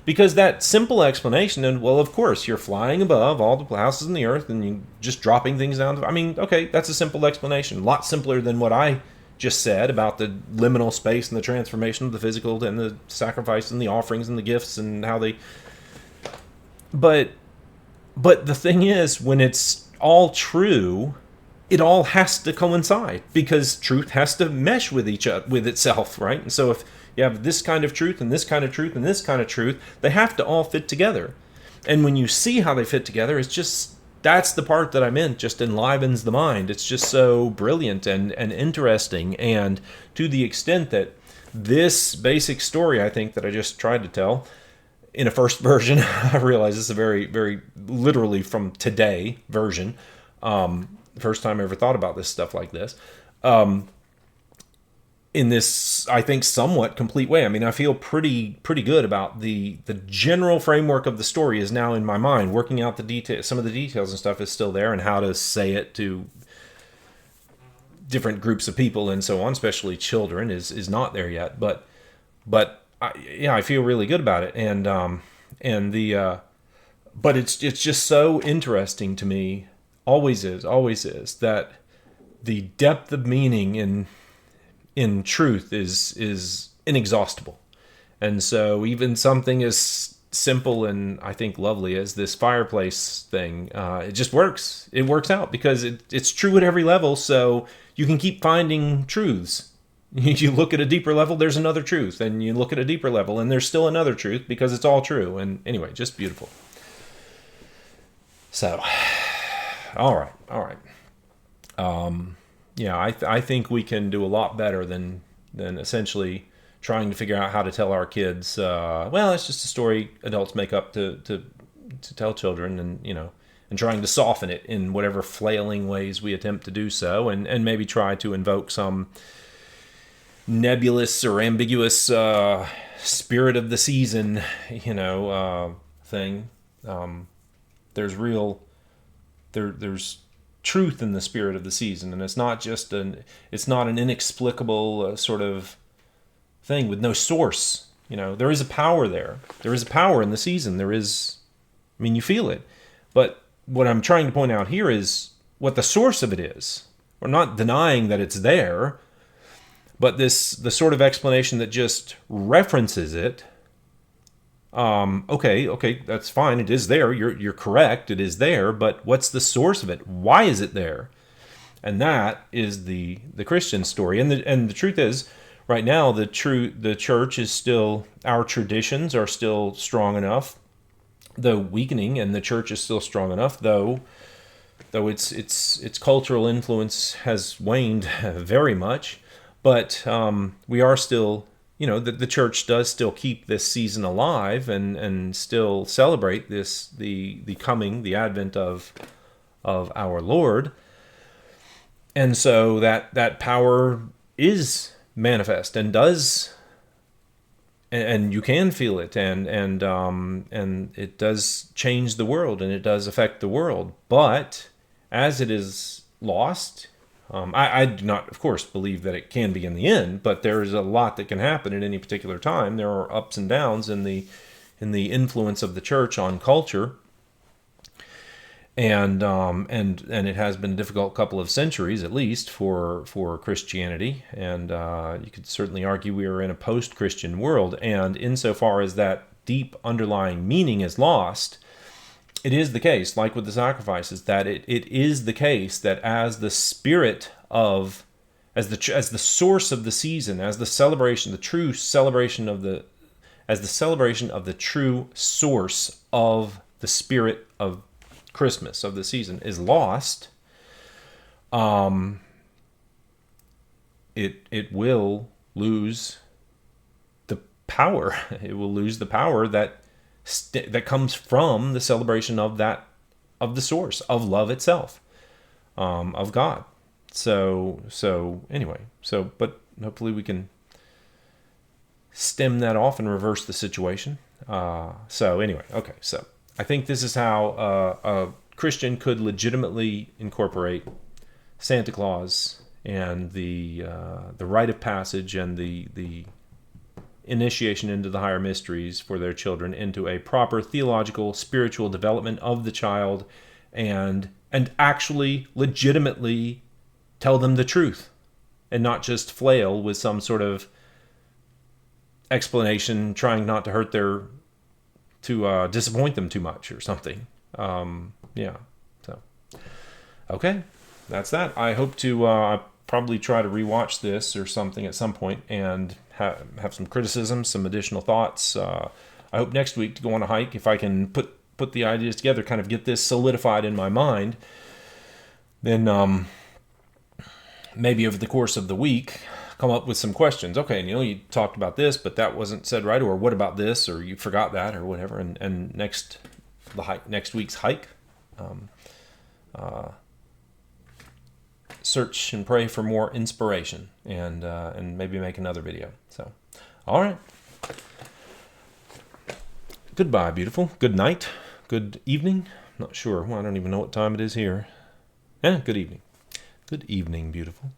Because that simple explanation, and well, of course, you're flying above all the houses in the earth and you're just dropping things down. Okay, that's a simple explanation. A lot simpler than what I just said about the liminal space and the transformation of the physical and the sacrifice and the offerings and the gifts and how they. But the thing is, when it's all true, it all has to coincide because truth has to mesh with with itself, right? And so if you have this kind of truth and this kind of truth and this kind of truth, they have to all fit together. And when you see how they fit together, it's just. That's the part that I'm in, just enlivens the mind. It's just so brilliant and interesting. And to the extent that this basic story, I think, that I just tried to tell in a first version, I realize this is a very, very literally from today version. First time I ever thought about this stuff like this. In this, I think, somewhat complete way. I feel pretty good about the general framework of the story is now in my mind. Working out the details, some of the details and stuff is still there, and how to say it to different groups of people and so on, especially children, is not there yet. But I feel really good about it, but it's just so interesting to me. Always is that the depth of meaning in truth is inexhaustible. And so even something as simple and I think lovely as this fireplace thing, it just works. It works out because it's true at every level, so you can keep finding truths. You look at a deeper level, there's another truth, and you look at a deeper level and there's still another truth because it's all true. And anyway, just beautiful. So all right. I think we can do a lot better than essentially trying to figure out how to tell our kids, it's just a story adults make up to tell children, and trying to soften it in whatever flailing ways we attempt to do so, and maybe try to invoke some nebulous or ambiguous spirit of the season, thing. There's truth in the spirit of the season, and it's not an inexplicable sort of thing with no source. There is a power there. There is a power in the season. You feel it. But what I'm trying to point out here is what the source of it is. We're not denying that it's there, but the sort of explanation that just references it. Okay, that's fine. It is there. You're correct. It is there. But what's the source of it? Why is it there? And that is the Christian story. And the truth is, right now, the church is still, our traditions are still strong enough, though weakening, and the church is still strong enough, though its cultural influence has waned very much. But we are still, the church does still keep this season alive and still celebrate the advent of our Lord. And so that power is manifest and does, and you can feel it, and it does change the world, and it does affect the world. But as it is lost, I do not, of course, believe that it can be in the end, but there is a lot that can happen at any particular time. There are ups and downs in the influence of the church on culture. And it has been a difficult couple of centuries, at least, for Christianity. And you could certainly argue we are in a post-Christian world. And insofar as that deep underlying meaning is lost, it is the case, like with the sacrifices, that it is the case that as the spirit of, as the source of the season, as the celebration, the true celebration of the, as the celebration of the true source of the spirit of Christmas, of the season, is lost, it will lose the power. It will lose the power that comes from the celebration of the source of love itself, of God. So anyway, but hopefully we can stem that off and reverse the situation. So anyway, okay, so I think this is how a Christian could legitimately incorporate Santa Claus and the rite of passage and the initiation into the higher mysteries for their children into a proper theological, spiritual development of the child, and actually legitimately tell them the truth, and not just flail with some sort of explanation, trying not to hurt to disappoint them too much or something. So okay, that's that. I hope to probably try to rewatch this or something at some point and have some criticism, some additional thoughts. I hope next week to go on a hike, if I can put the ideas together, kind of get this solidified in my mind, then maybe over the course of the week come up with some questions. Okay, Neil, you talked about this, but that wasn't said right, or what about this, or you forgot that, or whatever. And next week's hike, search and pray for more inspiration, and maybe make another video. So, all right. Goodbye, beautiful. Good night. Good evening. Not sure. Well, I don't even know what time it is here. Yeah, good evening. Good evening, beautiful.